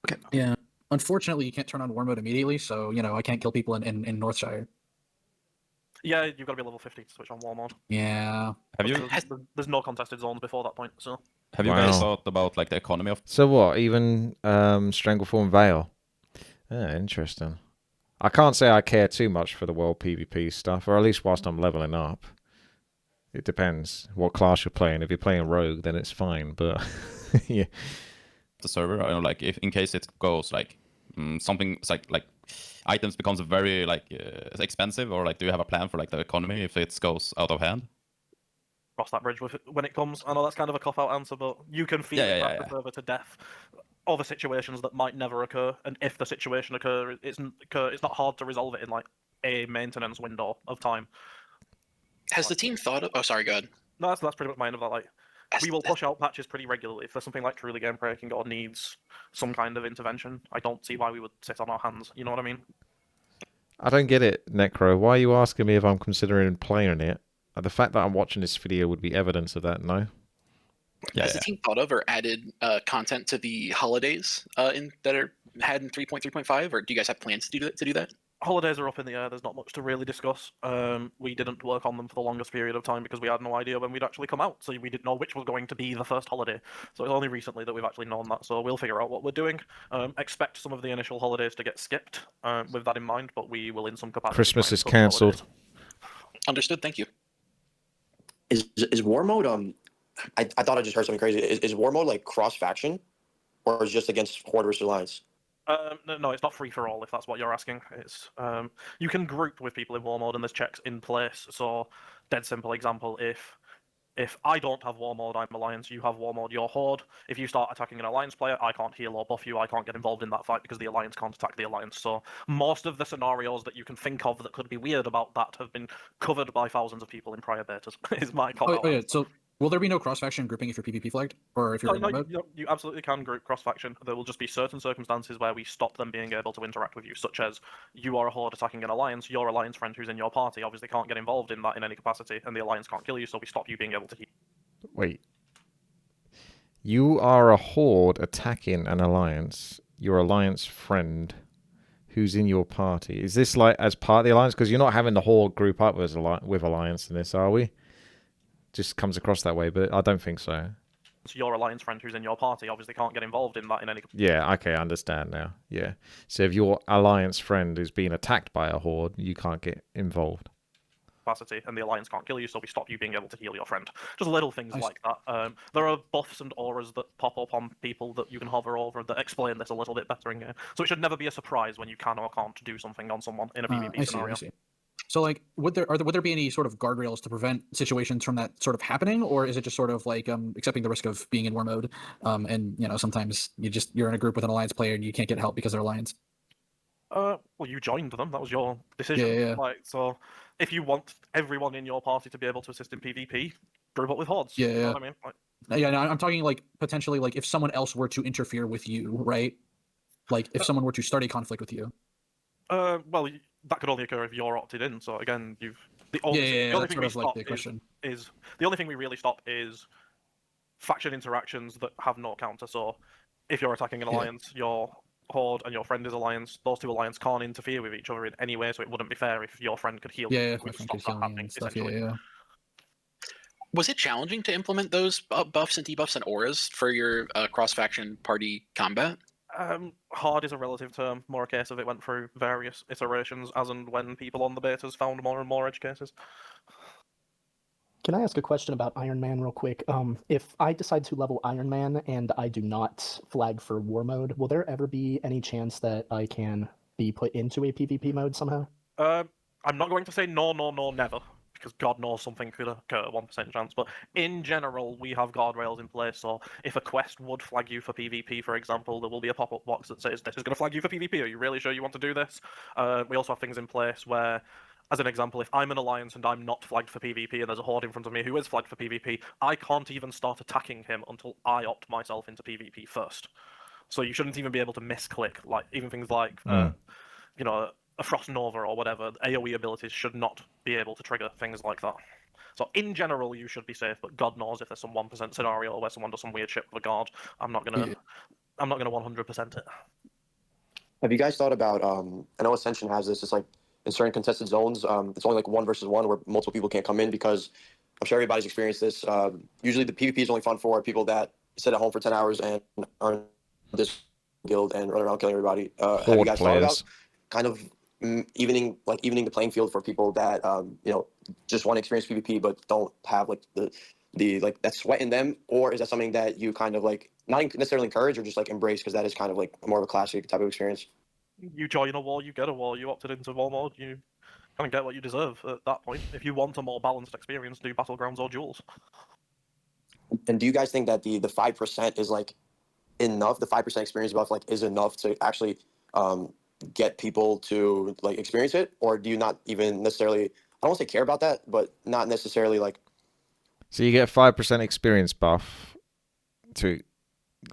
Okay. Yeah. Unfortunately, you can't turn on war mode immediately, so, I can't kill people in Northshire. Yeah, you've got to be level 50 to switch on war mode. Yeah. There's no contested zones before that point, so... Have you guys thought about like the economy of? So what? Even Strangleform Veil. Interesting. I can't say I care too much for the world PvP stuff, or at least whilst I'm leveling up. It depends what class you're playing. If you're playing Rogue, then it's fine. But yeah, the server, like if in case it goes like something like items becomes very like expensive, or like do you have a plan for like the economy if it goes out of hand? Cross that bridge when it comes. I know that's kind of a cop-out answer, but you can feed the server to death over situations that might never occur, and if the situation occurs, it's not hard to resolve it in like a maintenance window of time. Has the team thought of... Oh, sorry, go ahead. No, that's pretty much my end of that. Like, we will push out patches pretty regularly. If there's something like truly game breaking or needs some kind of intervention, I don't see why we would sit on our hands. You know what I mean? I don't get it, Necro. Why are you asking me if I'm considering playing it? The fact that I'm watching this video would be evidence of that, no? Has the team thought of or added content to the holidays that are had in 3.3.5, or do you guys have plans to do that? Holidays are up in the air. There's not much to really discuss. We didn't work on them for the longest period of time because we had no idea when we'd actually come out. So we didn't know which was going to be the first holiday. So it's only recently that we've actually known that. So we'll figure out what we're doing. Expect some of the initial holidays to get skipped with that in mind, but we will in some capacity. Christmas is cancelled. Understood. Thank you. Is war mode I thought I just heard something crazy. Is war mode like cross faction, or is it just against Horde versus Alliance? No, it's not free for all. If that's what you're asking, it's you can group with people in war mode, and there's checks in place. So, dead simple example: if I don't have war mode, I'm Alliance. You have war mode, you're Horde. If you start attacking an Alliance player, I can't heal or buff you. I can't get involved in that fight because the Alliance can't attack the Alliance. So most of the scenarios that you can think of that could be weird about that have been covered by thousands of people in prior betas. Is my comment. Yeah. So will there be no cross-faction grouping if you're PvP flagged, or if you're in mode? You absolutely can group cross-faction. There will just be certain circumstances where we stop them being able to interact with you, such as you are a Horde attacking an Alliance, your Alliance friend who's in your party obviously can't get involved in that in any capacity, and the Alliance can't kill you, so we stop you being able to heal. Wait. You are a Horde attacking an Alliance, your Alliance friend who's in your party. Is this like as part of the Alliance? Because you're not having the Horde group up with Alliance in this, are we? Just comes across that way, but I don't think so. So your Alliance friend who's in your party obviously can't get involved in that in any... Yeah, okay, I understand now. Yeah. So if your Alliance friend is being attacked by a Horde, you can't get involved. capacity, and the alliance can't kill you, so we stop you being able to heal your friend. Just little things like that. There are buffs and auras that pop up on people that you can hover over that explain this a little bit better in game. So it should never be a surprise when you can or can't do something on someone in a PvP scenario. I see. So like, would there be any sort of guardrails to prevent situations from that sort of happening, or is it just sort of like accepting the risk of being in war mode, and sometimes you're in a group with an alliance player and you can't get help because they're alliance? Well, you joined them. That was your decision. Yeah. Like, so if you want everyone in your party to be able to assist in PvP, group up with hordes. Yeah. You know what I mean? Like, Yeah, no, I'm talking like potentially like if someone else were to interfere with you, right? Like if someone were to start a conflict with you. well, that could only occur if you're opted in. So again, the only that's thing sort we of like stop the question. is the only thing we really stop is faction interactions that have no counter. So if you're attacking an alliance, your horde and your friend is alliance, those two alliance can't interfere with each other in any way, so it wouldn't be fair if your friend could heal you. Yeah, if my We'd friend stop could heal that me happening, and stuff. essentially. Yeah. Was it challenging to implement those buffs and debuffs and auras for your cross-faction party combat? Hard is a relative term. More a case of it went through various iterations as and when people on the betas found more and more edge cases. Can I ask a question about Iron Man real quick? If I decide to level Iron Man and I do not flag for war mode, will there ever be any chance that I can be put into a PvP mode somehow? I'm not going to say no, never, because God knows something could occur, 1% chance. But in general, we have guardrails in place. So if a quest would flag you for PvP, for example, there will be a pop-up box that says, this is going to flag you for PvP. Are you really sure you want to do this? We also have things in place where, as an example, if I'm an alliance and I'm not flagged for PvP and there's a horde in front of me who is flagged for PvP, I can't even start attacking him until I opt myself into PvP first. So you shouldn't even be able to misclick, like even things like, a Frost Nova or whatever, AoE abilities should not be able to trigger things like that. So in general, you should be safe, but God knows if there's some 1% scenario where someone does some weird shit with a guard, I'm not gonna 100% it. Have you guys thought about? I know Ascension has this. It's like in certain contested zones, it's only like 1 versus 1 where multiple people can't come in because I'm sure everybody's experienced this. Usually the PvP is only fun for people that sit at home for 10 hours and are in this guild and run around killing everybody. Have you guys thought about kind of evening the playing field for people that just want to experience PvP but don't have like the like that sweat in them, or is that something that you kind of like not necessarily encourage or just like embrace because that is kind of like more of a classic type of experience? You join a war, you get a war. You opted into war mode, you kind of get what you deserve at that point. If you want a more balanced experience, do battlegrounds or duels. And do you guys think that the 5% is like enough? The 5% experience buff like is enough to actually get people to like experience it, or do you not even necessarily? I don't want to say care about that, but not necessarily like. So you get 5% experience buff to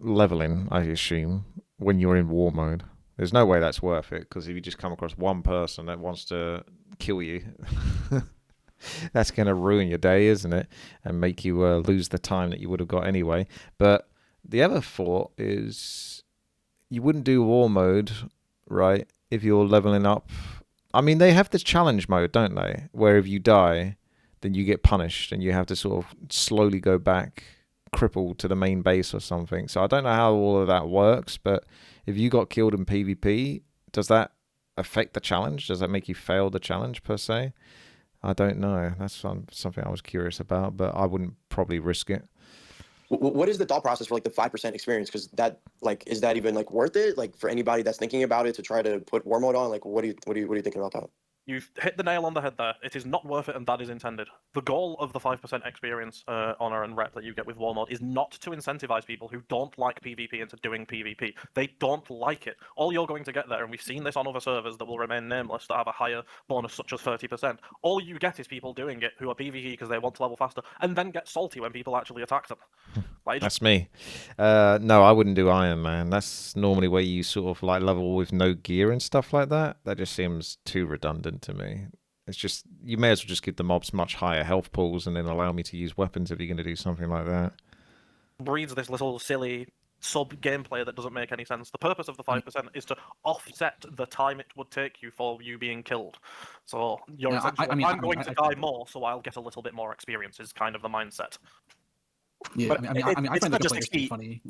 leveling, I assume, when you're in war mode. There's no way that's worth it, because if you just come across one person that wants to kill you, that's going to ruin your day, isn't it? And make you lose the time that you would have got anyway. But the other thought is you wouldn't do war mode, right, if you're leveling up. I mean, they have this challenge mode, don't they? Where if you die, then you get punished and you have to sort of slowly go back crippled to the main base or something. So I don't know how all of that works, but if you got killed in PvP, does that affect the challenge? Does that make you fail the challenge per se? I don't know. That's something I was curious about, but I wouldn't probably risk it. What is the thought process for like the 5% experience? Because that like is that even like worth it? Like for anybody that's thinking about it to try to put war mode on, like what are you thinking about that? You've hit the nail on the head there. It is not worth it, and that is intended. The goal of the 5% experience, honor, and rep that you get with war mode is not to incentivize people who don't like PvP into doing PvP. They don't like it. All you're going to get there, and we've seen this on other servers that will remain nameless that have a higher bonus such as 30%. All you get is people doing it who are PvE because they want to level faster, and then get salty when people actually attack them. That's me. No, I wouldn't do Iron Man. That's normally where you sort of like level with no gear and stuff like that. That just seems too redundant to me. It's just, you may as well just give the mobs much higher health pools and then allow me to use weapons if you're going to do something like that. Breeds this little silly sub gameplay that doesn't make any sense. The purpose of the 5% is to offset the time it would take you for you being killed. So you're essentially, I'm going to die more, so I'll get a little bit more experience, is kind of the mindset. Yeah, but I find not the just XP funny.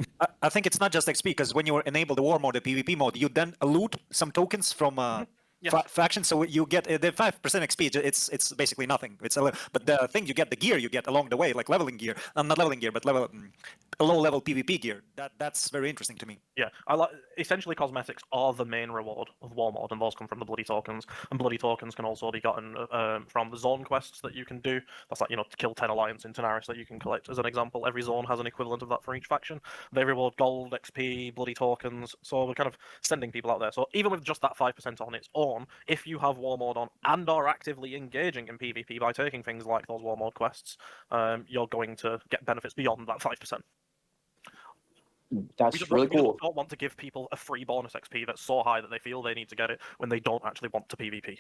I think it's not just XP, because when you enable the war mode, the PvP mode, you then loot some tokens from factions. So you get the 5% XP. It's basically nothing. But the thing you get, the gear you get along the way, like leveling gear. Not leveling gear, but a low-level PvP gear. That's very interesting to me. Yeah, essentially cosmetics are the main reward of War Mode, and those come from the bloody tokens. And bloody tokens can also be gotten from the zone quests that you can do. That's like, to kill 10 alliance in Tenaris that you can collect as an example. Every zone has an equivalent of that for each faction. They reward gold, XP, bloody tokens. So we're kind of sending people out there. So even with just that 5% on its own, if you have War Mode on and are actively engaging in PvP by taking things like those War Mode quests, you're going to get benefits beyond that 5%. That's really cool. We just don't want to give people a free bonus XP that's so high that they feel they need to get it when they don't actually want to PvP.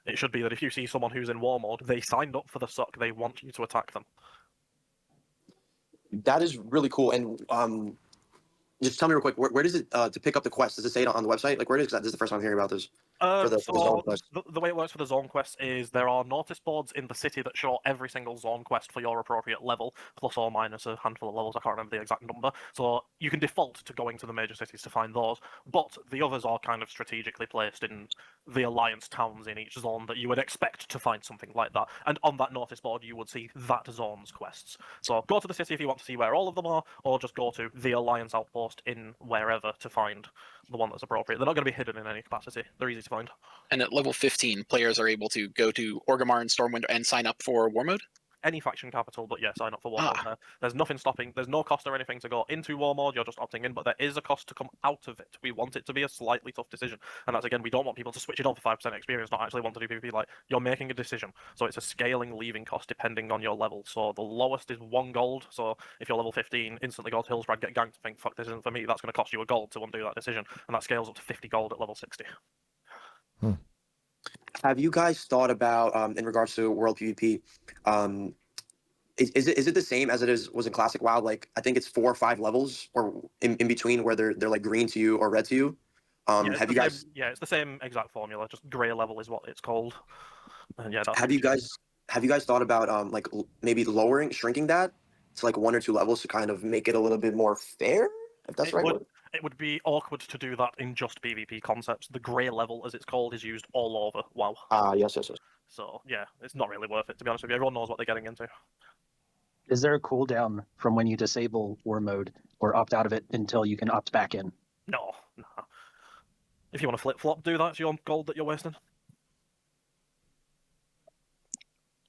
It should be that if you see someone who's in War Mode, they signed up for the suck, they want you to attack them. That is really cool. And just tell me real quick, where does it to pick up the quest? Does it say it on the website? Like, where does that? This is the first time I'm hearing about this. For the zone quest. The way it works for the zone quests is there are notice boards in the city that show every single zone quest for your appropriate level, plus or minus a handful of levels. I can't remember the exact number. So you can default to going to the major cities to find those, but the others are kind of strategically placed in the alliance towns in each zone that you would expect to find something like that. And on that notice board, you would see that zone's quests. So go to the city if you want to see where all of them are, or just go to the alliance outpost in wherever to find the one that's appropriate. They're not going to be hidden in any capacity. They're easy to find. And at level 15, players are able to go to Orgrimmar and Stormwind and sign up for War Mode? Any faction capital, but yeah, sign up for War Mode there. There's nothing stopping. There's no cost or anything to go into War Mode. You're just opting in, but there is a cost to come out of it. We want it to be a slightly tough decision, and that's again, we don't want people to switch it on for 5% experience, not actually want to do PvP. Like, you're making a decision, so it's a scaling leaving cost depending on your level. So the lowest is 1 gold. So if you're level 15, instantly go to Hillsbrad, get ganked, think fuck, this isn't for me. That's going to cost you 1 gold to undo that decision, and that scales up to 50 gold at level 60. Have you guys thought about, in regards to World PvP, is it the same as it was in Classic WoW? Like, I think it's 4 or 5 levels, or in between, where they're like green to you or red to you. Have you guys? It's the same exact formula. Just grey level is what it's called. And yeah, that's Have you guys thought about like maybe shrinking that to like 1 or 2 levels to kind of make it a little bit more fair? If that's right. It would be awkward to do that in just PvP concepts. The grey level, as it's called, is used all over WoW. Yes. So yeah, it's not really worth it, to be honest with you. Everyone knows what they're getting into. Is there a cooldown from when you disable War Mode or opt out of it until you can opt back in? No. If you want to flip-flop, do that. It's your gold that you're wasting.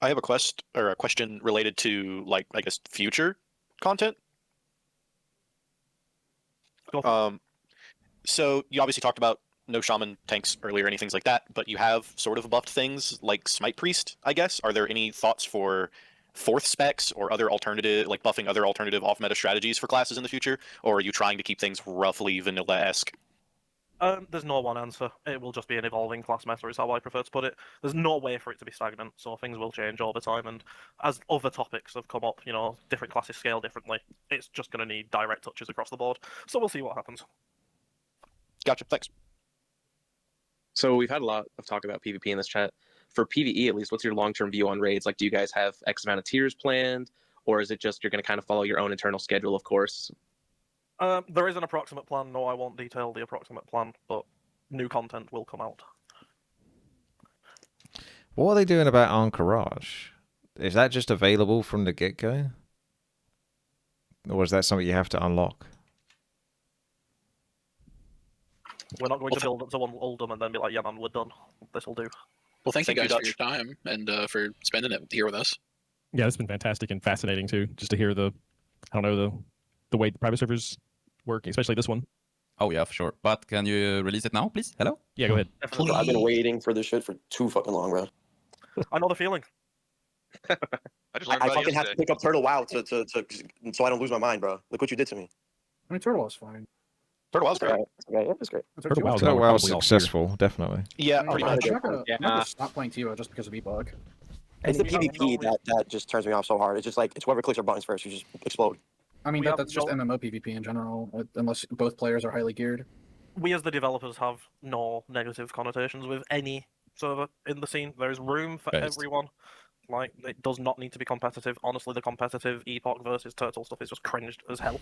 I have a question related to, like, I guess, future content. So you obviously talked about no shaman tanks earlier, any things like that, but you have sort of buffed things like Smite Priest, I guess. Are there any thoughts for 4th specs or other alternative, like buffing other alternative off-meta strategies for classes in the future? Or are you trying to keep things roughly vanilla-esque? There's no one answer. It will just be an evolving class meta, is how I prefer to put it. There's no way for it to be stagnant, so things will change over time. And as other topics have come up, different classes scale differently. It's just going to need direct touches across the board. So we'll see what happens. Gotcha, thanks. So we've had a lot of talk about PvP in this chat. For PvE, at least, what's your long-term view on raids? Like, do you guys have X amount of tiers planned? Or is it just you're going to kind of follow your own internal schedule, of course? There is an approximate plan. No, I won't detail the approximate plan, but new content will come out. What are they doing about Encourage? Is that just available from the get-go? Or is that something you have to unlock? We're not going to build up to one Uldum and then be like, yeah, man, we're done. This will do. Well, thank you guys for your time and for spending it here with us. Yeah, it's been fantastic and fascinating too, just to hear the way the private servers work, especially this one. Oh yeah, for sure. But can you release it now, please? Hello? Yeah, go ahead. Bro, I've been waiting for this shit for too fucking long, bro. I know the feeling. I fucking have to pick up Turtle WoW so I don't lose my mind, bro. Look what you did to me. I mean, Turtle WoW's fine. Turtle WoW's great. Yeah, it's great. Turtle WoW's successful, definitely. Yeah, pretty much. I'm not gonna stop playing TiVo just because of Epoch. It's the PvP that just turns me off so hard. It's just like, it's whoever clicks your buttons first, you just explode. I mean, that's just MMO PvP in general, unless both players are highly geared. We as the developers have no negative connotations with any server in the scene. There is room for everyone. Like, it does not need to be competitive. Honestly, the competitive Epoch versus Turtle stuff is just cringed as hell.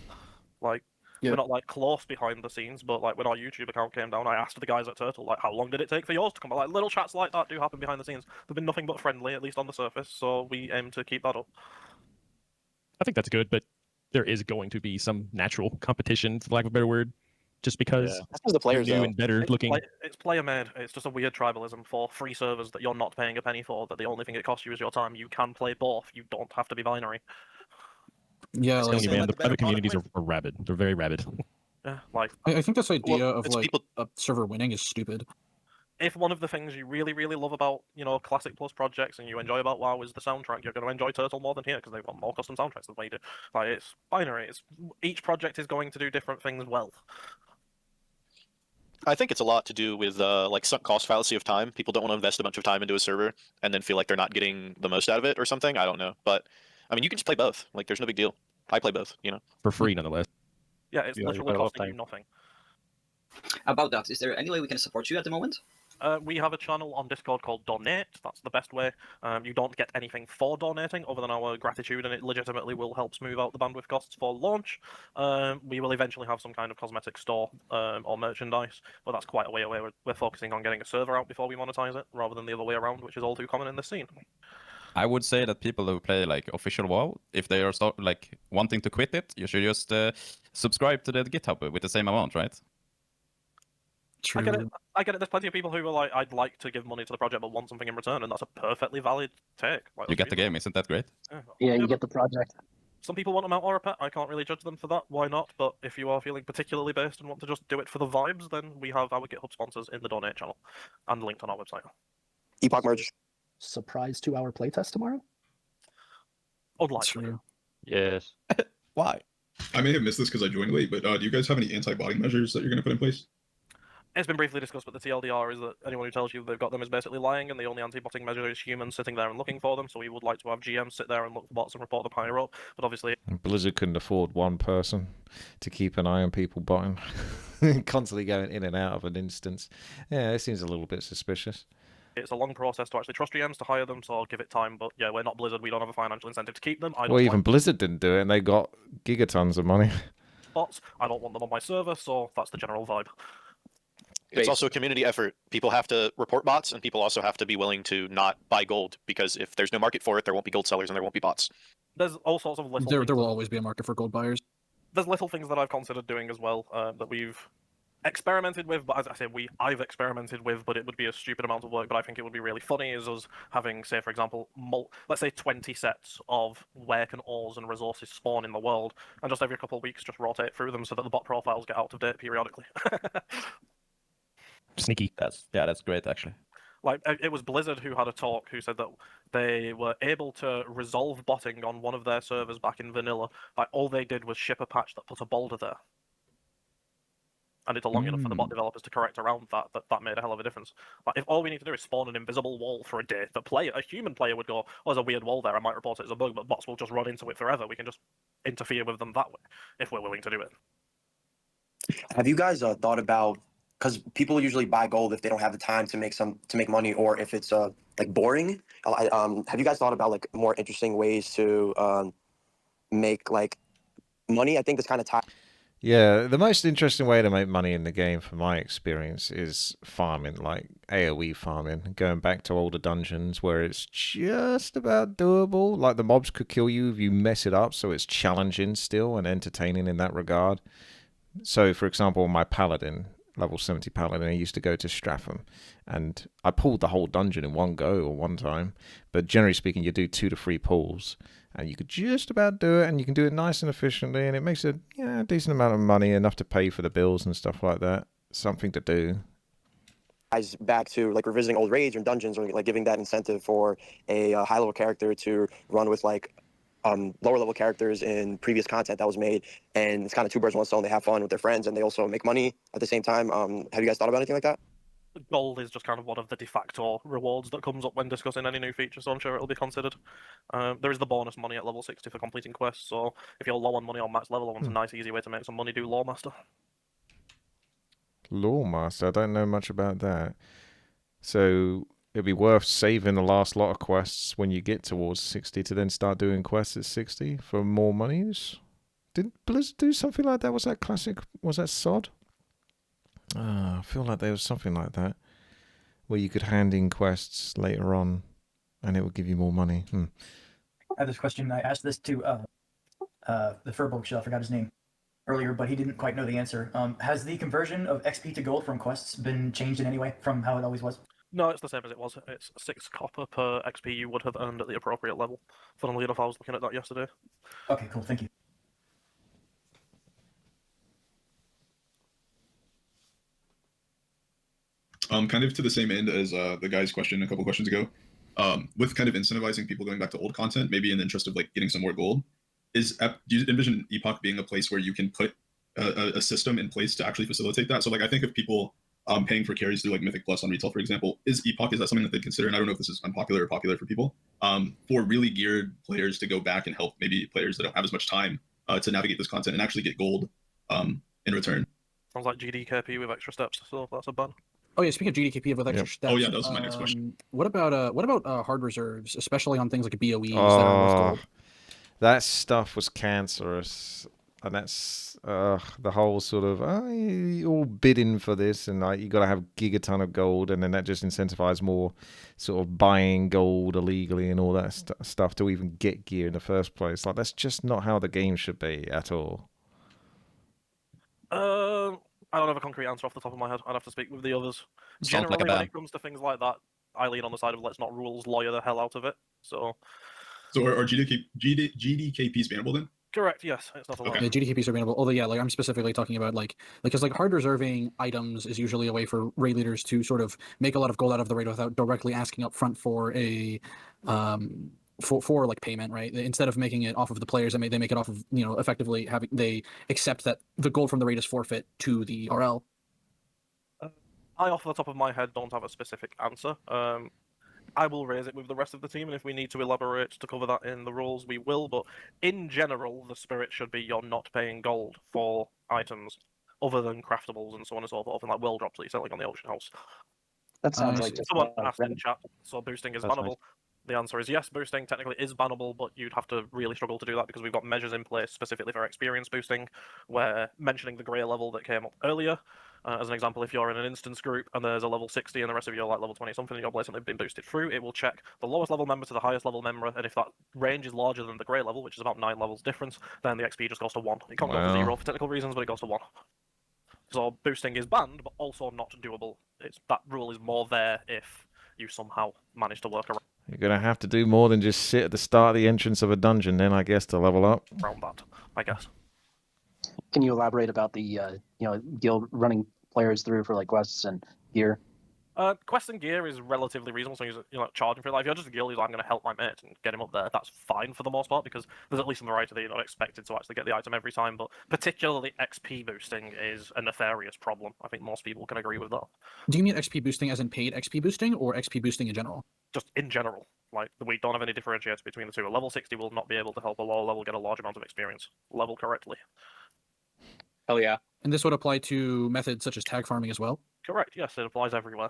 Like, Yeah. We're not like close behind the scenes, but like when our YouTube account came down, I asked the guys at Turtle like, how long did it take for yours to come? Like little chats like that do happen behind the scenes. They've been nothing but friendly, at least on the surface. So we aim to keep that up. I think that's good, but there is going to be some natural competition, for lack of a better word, just because That's because the players new though. and better looking. It's player made. It's just a weird tribalism for free servers that you're not paying a penny for. That the only thing it costs you is your time. You can play both. You don't have to be binary. Yeah, I'm telling you, man, the private communities are rabid. They're very rabid. Yeah, like I think this idea of it's like people- a server winning is stupid. if one of the things you really, really love about, Classic Plus projects and you enjoy about WoW is the soundtrack, you're going to enjoy Turtle more than here because they've got more custom soundtracks than we do. Like, it's binary. Each project is going to do different things well. I think it's a lot to do with like sunk cost fallacy of time. People don't want to invest a bunch of time into a server and then feel like they're not getting the most out of it or something. I don't know, but I mean, you can just play both. Like, there's no big deal. I play both. For free, nonetheless. Yeah, it's literally costing you nothing. About that, is there any way we can support you at the moment? We have a channel on Discord called Donate. That's the best way. You don't get anything for donating other than our gratitude, and it legitimately will help smooth out the bandwidth costs for launch. We will eventually have some kind of cosmetic store or merchandise, but that's quite a way away. We're focusing on getting a server out before we monetize it, rather than the other way around, which is all too common in this scene. I would say that people who play like official WoW, if they are wanting to quit it, you should just subscribe to the GitHub with the same amount, right? I get it. There's plenty of people who are like, I'd like to give money to the project but want something in return, and that's a perfectly valid take. Like, You get the game, isn't that great? Yeah, you get the project. Some people want a mount or a pet. I can't really judge them for that. Why not? But if you are feeling particularly based and want to just do it for the vibes, then we have our GitHub sponsors in the donate channel and linked on our website. Epoch merge. Surprise 2-hour playtest tomorrow? Unlikely. Yes. Why? I may have missed this because I joined late, but do you guys have any anti-botting measures that you're going to put in place? It's been briefly discussed, but the TLDR is that anyone who tells you they've got them is basically lying, and the only anti-botting measure is humans sitting there and looking for them. So we would like to have GMs sit there and look for bots and report them higher up. But obviously, Blizzard couldn't afford one person to keep an eye on people botting, constantly going in and out of an instance. Yeah, it seems a little bit suspicious. it's a long process to actually trust GMs to hire them, so I'll give it time. But yeah, we're not Blizzard. We don't have a financial incentive to keep them. I don't Well, even like Blizzard didn't do it, and they got gigatons of money. bots. I don't want them on my server, so that's the general vibe. It's also a community effort. People have to report bots, and people also have to be willing to not buy gold, because if there's no market for it, there won't be gold sellers and there won't be bots. There's all sorts of little. There will always be a market for gold buyers. There's little things that I've considered doing as well that we've experimented with, but as I say, I've experimented with, but it would be a stupid amount of work. But I think it would be really funny is us having, say, for example, let's say 20 sets of where can ores and resources spawn in the world, and just every couple of weeks just rotate through them so that the bot profiles get out of date periodically. Sneaky. That's great actually. Like, it was Blizzard who had a talk who said that they were able to resolve botting on one of their servers back in vanilla. Like, all they did was ship a patch that put a boulder there. And it's long enough for the bot developers to correct around that made a hell of a difference. Like, if all we need to do is spawn an invisible wall for a day, a human player would go, oh, there's a weird wall there, I might report it as a bug, but bots will just run into it forever. We can just interfere with them that way, if we're willing to do it. Have you guys thought about, because people usually buy gold if they don't have the time to make money, or if it's like boring. Have you guys thought about like more interesting ways to make like money? I think that's kind of tied. Yeah, the most interesting way to make money in the game, from my experience, is farming, like AoE farming, going back to older dungeons where it's just about doable. Like, the mobs could kill you if you mess it up, so it's challenging still and entertaining in that regard. So, for example, my paladin, level 70 paladin, I used to go to Stratham, and I pulled the whole dungeon in one go or one time. But generally speaking, you do 2 to 3 pulls, and you could just about do it, and you can do it nice and efficiently, and it makes a decent amount of money, enough to pay for the bills and stuff like that. Something to do. Guys, back to like revisiting old raids or dungeons, or like giving that incentive for a high level character to run with like lower level characters in previous content that was made, and it's kind of two birds one stone. They have fun with their friends and they also make money at the same time. Have you guys thought about anything like that? Gold is just kind of one of the de facto rewards that comes up when discussing any new feature, so I'm sure it'll be considered. There is the bonus money at level 60 for completing quests, so if you're low on money on max level, I want a nice easy way to make some money, do Lawmaster. Lawmaster, I don't know much about that. So it'd be worth saving the last lot of quests when you get towards 60 to then start doing quests at 60 for more monies? Did Blizzard do something like that? Was that classic? Was that SOD? I feel like there was something like that where you could hand in quests later on, and it would give you more money. I have this question. I asked this to the Furbolg show. I forgot his name earlier, but he didn't quite know the answer. Has the conversion of XP to gold from quests been changed in any way from how it always was? No, it's the same as it was. It's 6 copper per XP you would have earned at the appropriate level. Funnily enough, I was looking at that yesterday. Okay, cool. Thank you. Kind of to the same end as the guy's question a couple questions ago, with kind of incentivizing people going back to old content, maybe in the interest of like getting some more gold, do you envision Epoch being a place where you can put a system in place to actually facilitate that? So like I think of people paying for carries through like Mythic Plus on retail, for example. Is that something that they'd consider? And I don't know if this is unpopular or popular for people, for really geared players to go back and help maybe players that don't have as much time to navigate this content and actually get gold in return. Sounds like GDKP with extra steps, so that's a ban. Oh yeah, speaking of GDKP with extra steps. Oh yeah, that was my next question. What about hard reserves, especially on things like BOEs that are worth gold? That stuff was cancerous, and that's the whole sort of you're all bidding for this, and like you got to have gigaton of gold, and then that just incentivizes more sort of buying gold illegally and all that stuff to even get gear in the first place. Like that's just not how the game should be at all. I don't have a concrete answer off the top of my head. I'd have to speak with the others. Sounds like a Generally, when ban. it comes to things like that, I lean on the side of let's not rules lawyer the hell out of it. So are GDKPs bannable then? correct, yes, it's not allowed. Yeah, GDKPs are bannable. Although, yeah, like I'm specifically talking about like because like hard reserving items is usually a way for raid leaders to sort of make a lot of gold out of the raid without directly asking up front for a for like payment, right? Instead of making it off of the players, they make it off of effectively having they accept that the gold from the raid is forfeit to the RL. I, off the top of my head, don't have a specific answer. I will raise it with the rest of the team, and if we need to elaborate to cover that in the rules, we will. But in general, the spirit should be you're not paying gold for items other than craftables and so on and so forth, and like world drops that you're selling on the auction house. That sounds like just someone asked in chat. So boosting is That's bannable. nice. The answer is yes, boosting technically is bannable, but you'd have to really struggle to do that because we've got measures in place specifically for experience boosting, where mentioning the grey level that came up earlier. As an example, if you're in an instance group and there's a level 60 and the rest of you are like level 20 something and you're blatantly been boosted through, it will check the lowest level member to the highest level member, and if that range is larger than the grey level, which is about 9 levels difference, then the XP just goes to 1. It can't go to 0 for technical reasons, but it goes to 1. So boosting is banned, but also not doable. That rule is more there if you somehow manage to work You're gonna have to do more than just sit at the start of the entrance of a dungeon, then I guess to level up. around that, I guess. Can you elaborate about the guild running players through for like quests and gear? Quest and gear is relatively reasonable, so you're charging for it. Like, if you're just a guild, I'm going to help my mate and get him up there. That's fine for the most part because there's at least some variety that you're not expected to actually get the item every time. But particularly XP boosting is a nefarious problem. I think most people can agree with that. Do you mean XP boosting as in paid XP boosting or XP boosting in general? Just in general, like we don't have any differentiator between the two. A level 60 will not be able to help a lower level get a large amount of experience. Level correctly. Hell yeah. And this would apply to methods such as tag farming as well? Correct, yes, it applies everywhere.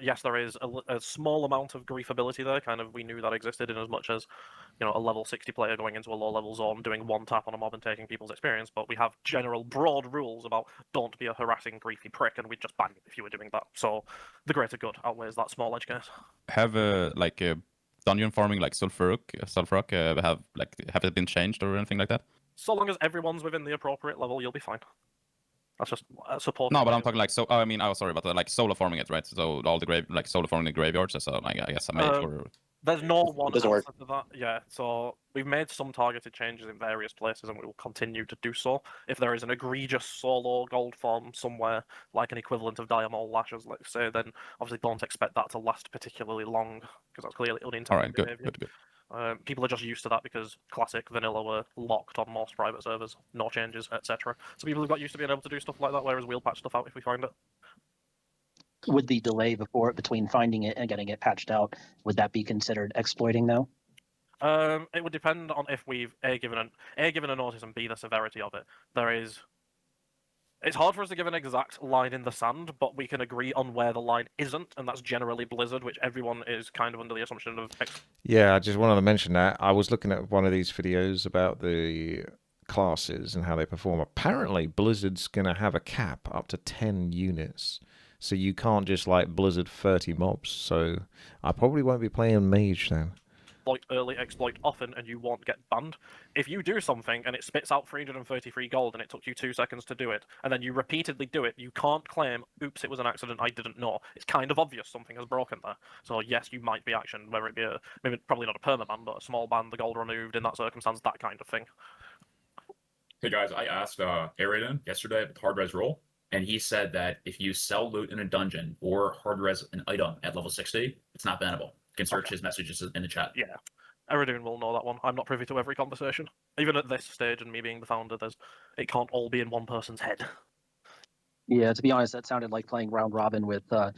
Yes, there is a small amount of grief ability there. Kind of, we knew that existed in as much as, a level 60 player going into a low level zone, doing one tap on a mob and taking people's experience. But we have general broad rules about don't be a harassing, griefy prick, and we'd just ban you if you were doing that. So the greater good outweighs that small edge case. Have dungeon farming like Sulfurrock have it been changed or anything like that? So long as everyone's within the appropriate level, you'll be fine. That's just support. No, but I'm talking like sorry, but like solo farming it, right? So all the solo farming the graveyards. So I guess I made sure. There's no one doesn't answer work. to that. Yeah, so we've made some targeted changes in various places, and we will continue to do so. If there is an egregious solo gold farm somewhere, like an equivalent of Diamond Lashes, let's say, then obviously don't expect that to last particularly long, because that's clearly unintended All right, good, behavior. good. People are just used to that because classic vanilla were locked on most private servers, no changes, etc. So people have got used to being able to do stuff like that, whereas we'll patch stuff out if we find it. Would the delay between finding it and getting it patched out, would that be considered exploiting though? It would depend on if we've given a notice and B, the severity of it. It's hard for us to give an exact line in the sand, but we can agree on where the line isn't, and that's generally Blizzard, which everyone is kind of under the assumption of. Yeah, I just wanted to mention that. I was looking at one of these videos about the classes and how they perform. Apparently, Blizzard's going to have a cap up to 10 units. So you can't just like Blizzard 30 mobs. So I probably won't be playing Mage then. Early exploit often and you won't get banned. If you do something and it spits out 333 gold and it took you 2 seconds to do it, and then you repeatedly do it, you can't claim, oops, it was an accident, I didn't know. It's kind of obvious something has broken there. So yes, you might be actioned, whether it be maybe probably not a permaban, but a small ban, the gold removed in that circumstance, that kind of thing. Hey guys, I asked Aeraden yesterday at the hard res roll, and he said that if you sell loot in a dungeon or hard res an item at level 60, it's not bannable. You can search his messages in the chat. Yeah. Eridoon will know that one. I'm not privy to every conversation. Even at this stage and me being the founder, it can't all be in one person's head. Yeah, to be honest, that sounded like playing round robin with the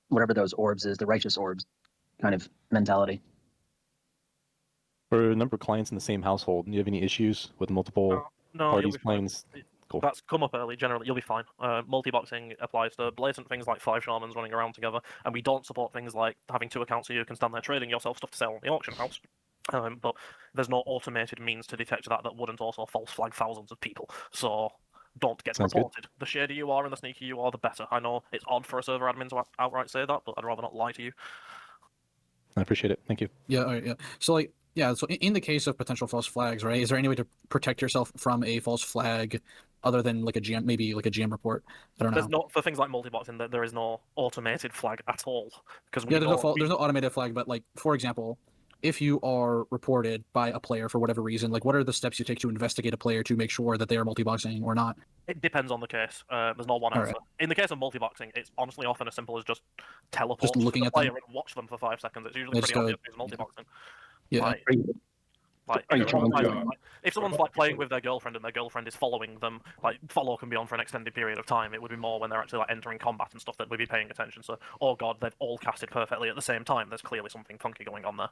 whatever those orbs is, the righteous orbs kind of mentality. For a number of clients in the same household, do you have any issues with multiple No, parties you'll be playing? Cool. That's come up early. Generally, you'll be fine. Multi-boxing applies to blatant things like 5 shamans running around together, and we don't support things like having 2 accounts so you can stand there trading yourself stuff to sell on the auction house. But there's no automated means to detect that wouldn't also false flag thousands of people. So don't get Sounds good. reported. The shadier you are and the sneakier you are, the better. I know it's odd for a server admin to outright say that, but I'd rather not lie to you. I appreciate it. Thank you. Yeah, all right, yeah. So like, yeah. So in the case of potential false flags, right? Is there any way to protect yourself from a false flag, other than like a GM, maybe like a GM report? I don't know. There's not for things like multi-boxing. There is no automated flag at all because Yeah, there's no automated flag, but like for example, if you are reported by a player for whatever reason, like what are the steps you take to investigate a player to make sure that they are multi-boxing or not? It depends on the case. There's no one All answer. right. In the case of multi-boxing, it's honestly often as simple as just teleport Just looking to the at them? player and watch them for 5 seconds. It's usually Yeah, pretty just go- obvious who's multi-boxing. Yeah. If someone's like playing with their girlfriend and their girlfriend is following them, like follow can be on for an extended period of time. It would be more when they're actually like entering combat and stuff that we'd be paying attention. So, oh god, they've all casted perfectly at the same time. There's clearly something funky going on there.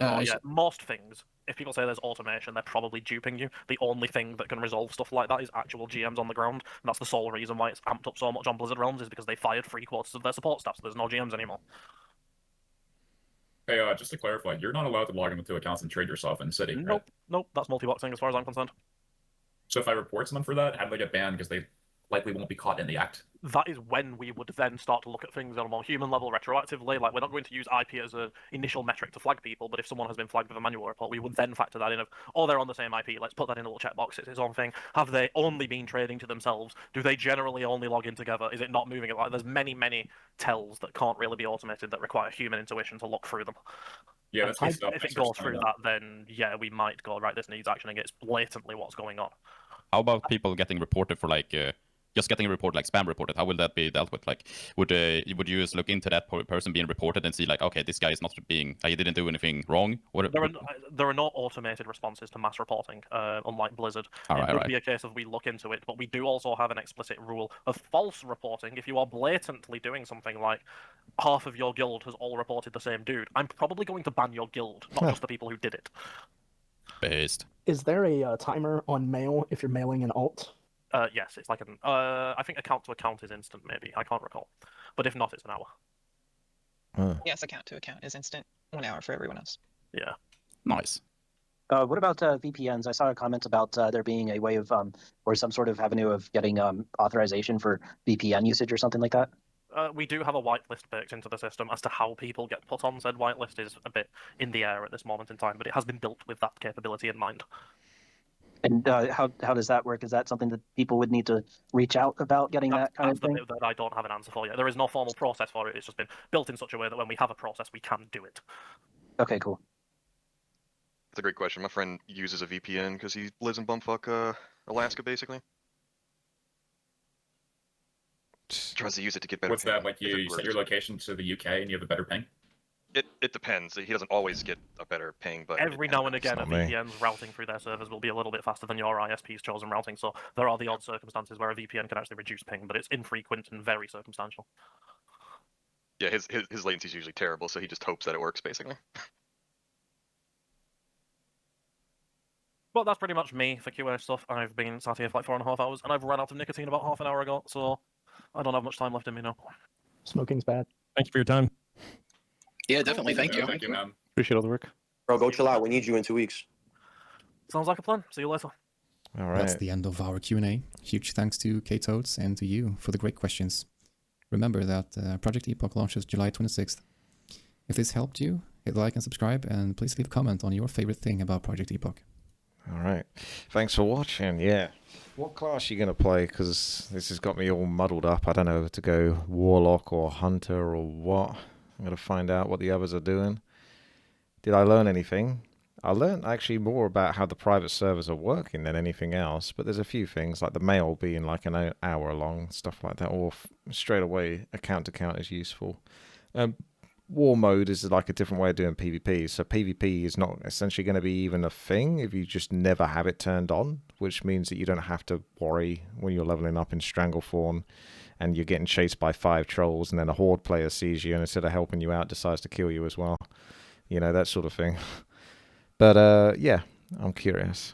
I Yeah, see. most things, if people say there's automation, they're probably duping you. The only thing that can resolve stuff like that is actual GMs on the ground. And that's the sole reason why it's amped up so much on Blizzard Realms, is because they fired 3/4 of their support staff, so there's no GMs anymore. Hey, just to clarify, you're not allowed to log into accounts and trade yourself in City, right? Nope, that's multi-boxing as far as I'm concerned. So if I report someone for that, how do they get banned? Because they likely won't be caught in the act. That is when we would then start to look at things on a more human level, retroactively. Like, we're not going to use IP as an initial metric to flag people, but if someone has been flagged with a manual report, we would then factor that in of, oh, they're on the same IP, let's put that in a little checkbox, it's its own thing. Have they only been trading to themselves? Do they generally only log in together? Is it not moving? Like, there's many, many tells that can't really be automated that require human intuition to look through them. Yeah, that's good stuff. If Thanks it for goes explaining through that, then yeah, we might go, right, this needs actioning. It's blatantly what's going on. How about people getting reported for like just getting a report like spam reported? How will that be dealt with? Like, would you just look into that person being reported and see like, okay, this guy is not being, he didn't do anything wrong? There are no automated responses to mass reporting, unlike Blizzard. It would be a case of we look into it, but we do also have an explicit rule of false reporting. If you are blatantly doing something like half of your guild has all reported the same dude, I'm probably going to ban your guild, not just the people who did it. Based. Is there a timer on mail if you're mailing an alt? Yes, it's like an. I think account to account is instant, maybe. I can't recall, but if not, it's an hour. Yes, account to account is instant. 1 hour for everyone else. Yeah. Nice. What about VPNs? I saw a comment about there being a way of, or some sort of avenue of getting authorization for VPN usage or something like that. We do have a whitelist baked into the system. As to how people get put on said whitelist is a bit in the air at this moment in time, but it has been built with that capability in mind. And how does that work? Is that something that people would need to reach out about getting that kind of thing? That's the bit that I don't have an answer for yet. There is no formal process for it. It's just been built in such a way that when we have a process, we can do it. Okay, cool. That's a great question. My friend uses a VPN because he lives in bumfuck Alaska, basically. Tries to use it to get better. What's that, like you set your location to the UK and you have a better ping? It depends. He doesn't always get a better ping, but Every now and again, a VPN's routing through their servers will be a little bit faster than your ISP's chosen routing, so there are the odd circumstances where a VPN can actually reduce ping, but it's infrequent and very circumstantial. Yeah, his latency is usually terrible, so he just hopes that it works, basically. But that's pretty much me for QA stuff. I've been sat here for like 4.5 hours, and I've run out of nicotine about half an hour ago, so I don't have much time left in me now. Smoking's bad. Thank you for your time. Yeah, definitely. Thank you. Thank you, man. Appreciate all the work. Bro, go chill out. We need you in 2 weeks. Sounds like a plan. See you later. All That's right. the end of our Q&A. Huge thanks to K-Toads and to you for the great questions. Remember that Project Epoch launches July 26th. If this helped you, hit like and subscribe, and please leave a comment on your favorite thing about Project Epoch. All right. Thanks for watching. Yeah. What class are you going to play? Because this has got me all muddled up. I don't know to go Warlock or Hunter or what. I'm going to find out what the others are doing. Did I learn anything? I learned actually more about how the private servers are working than anything else, but there's a few things like the mail being like an hour long, stuff like that, or straight away account to count is useful. War mode is like a different way of doing PvP, so PvP is not essentially going to be even a thing if you just never have it turned on, which means that you don't have to worry when you're leveling up in Stranglethorn and you're getting chased by 5 trolls and then a horde player sees you and instead of helping you out decides to kill you as well. You know, that sort of thing. But yeah, I'm curious.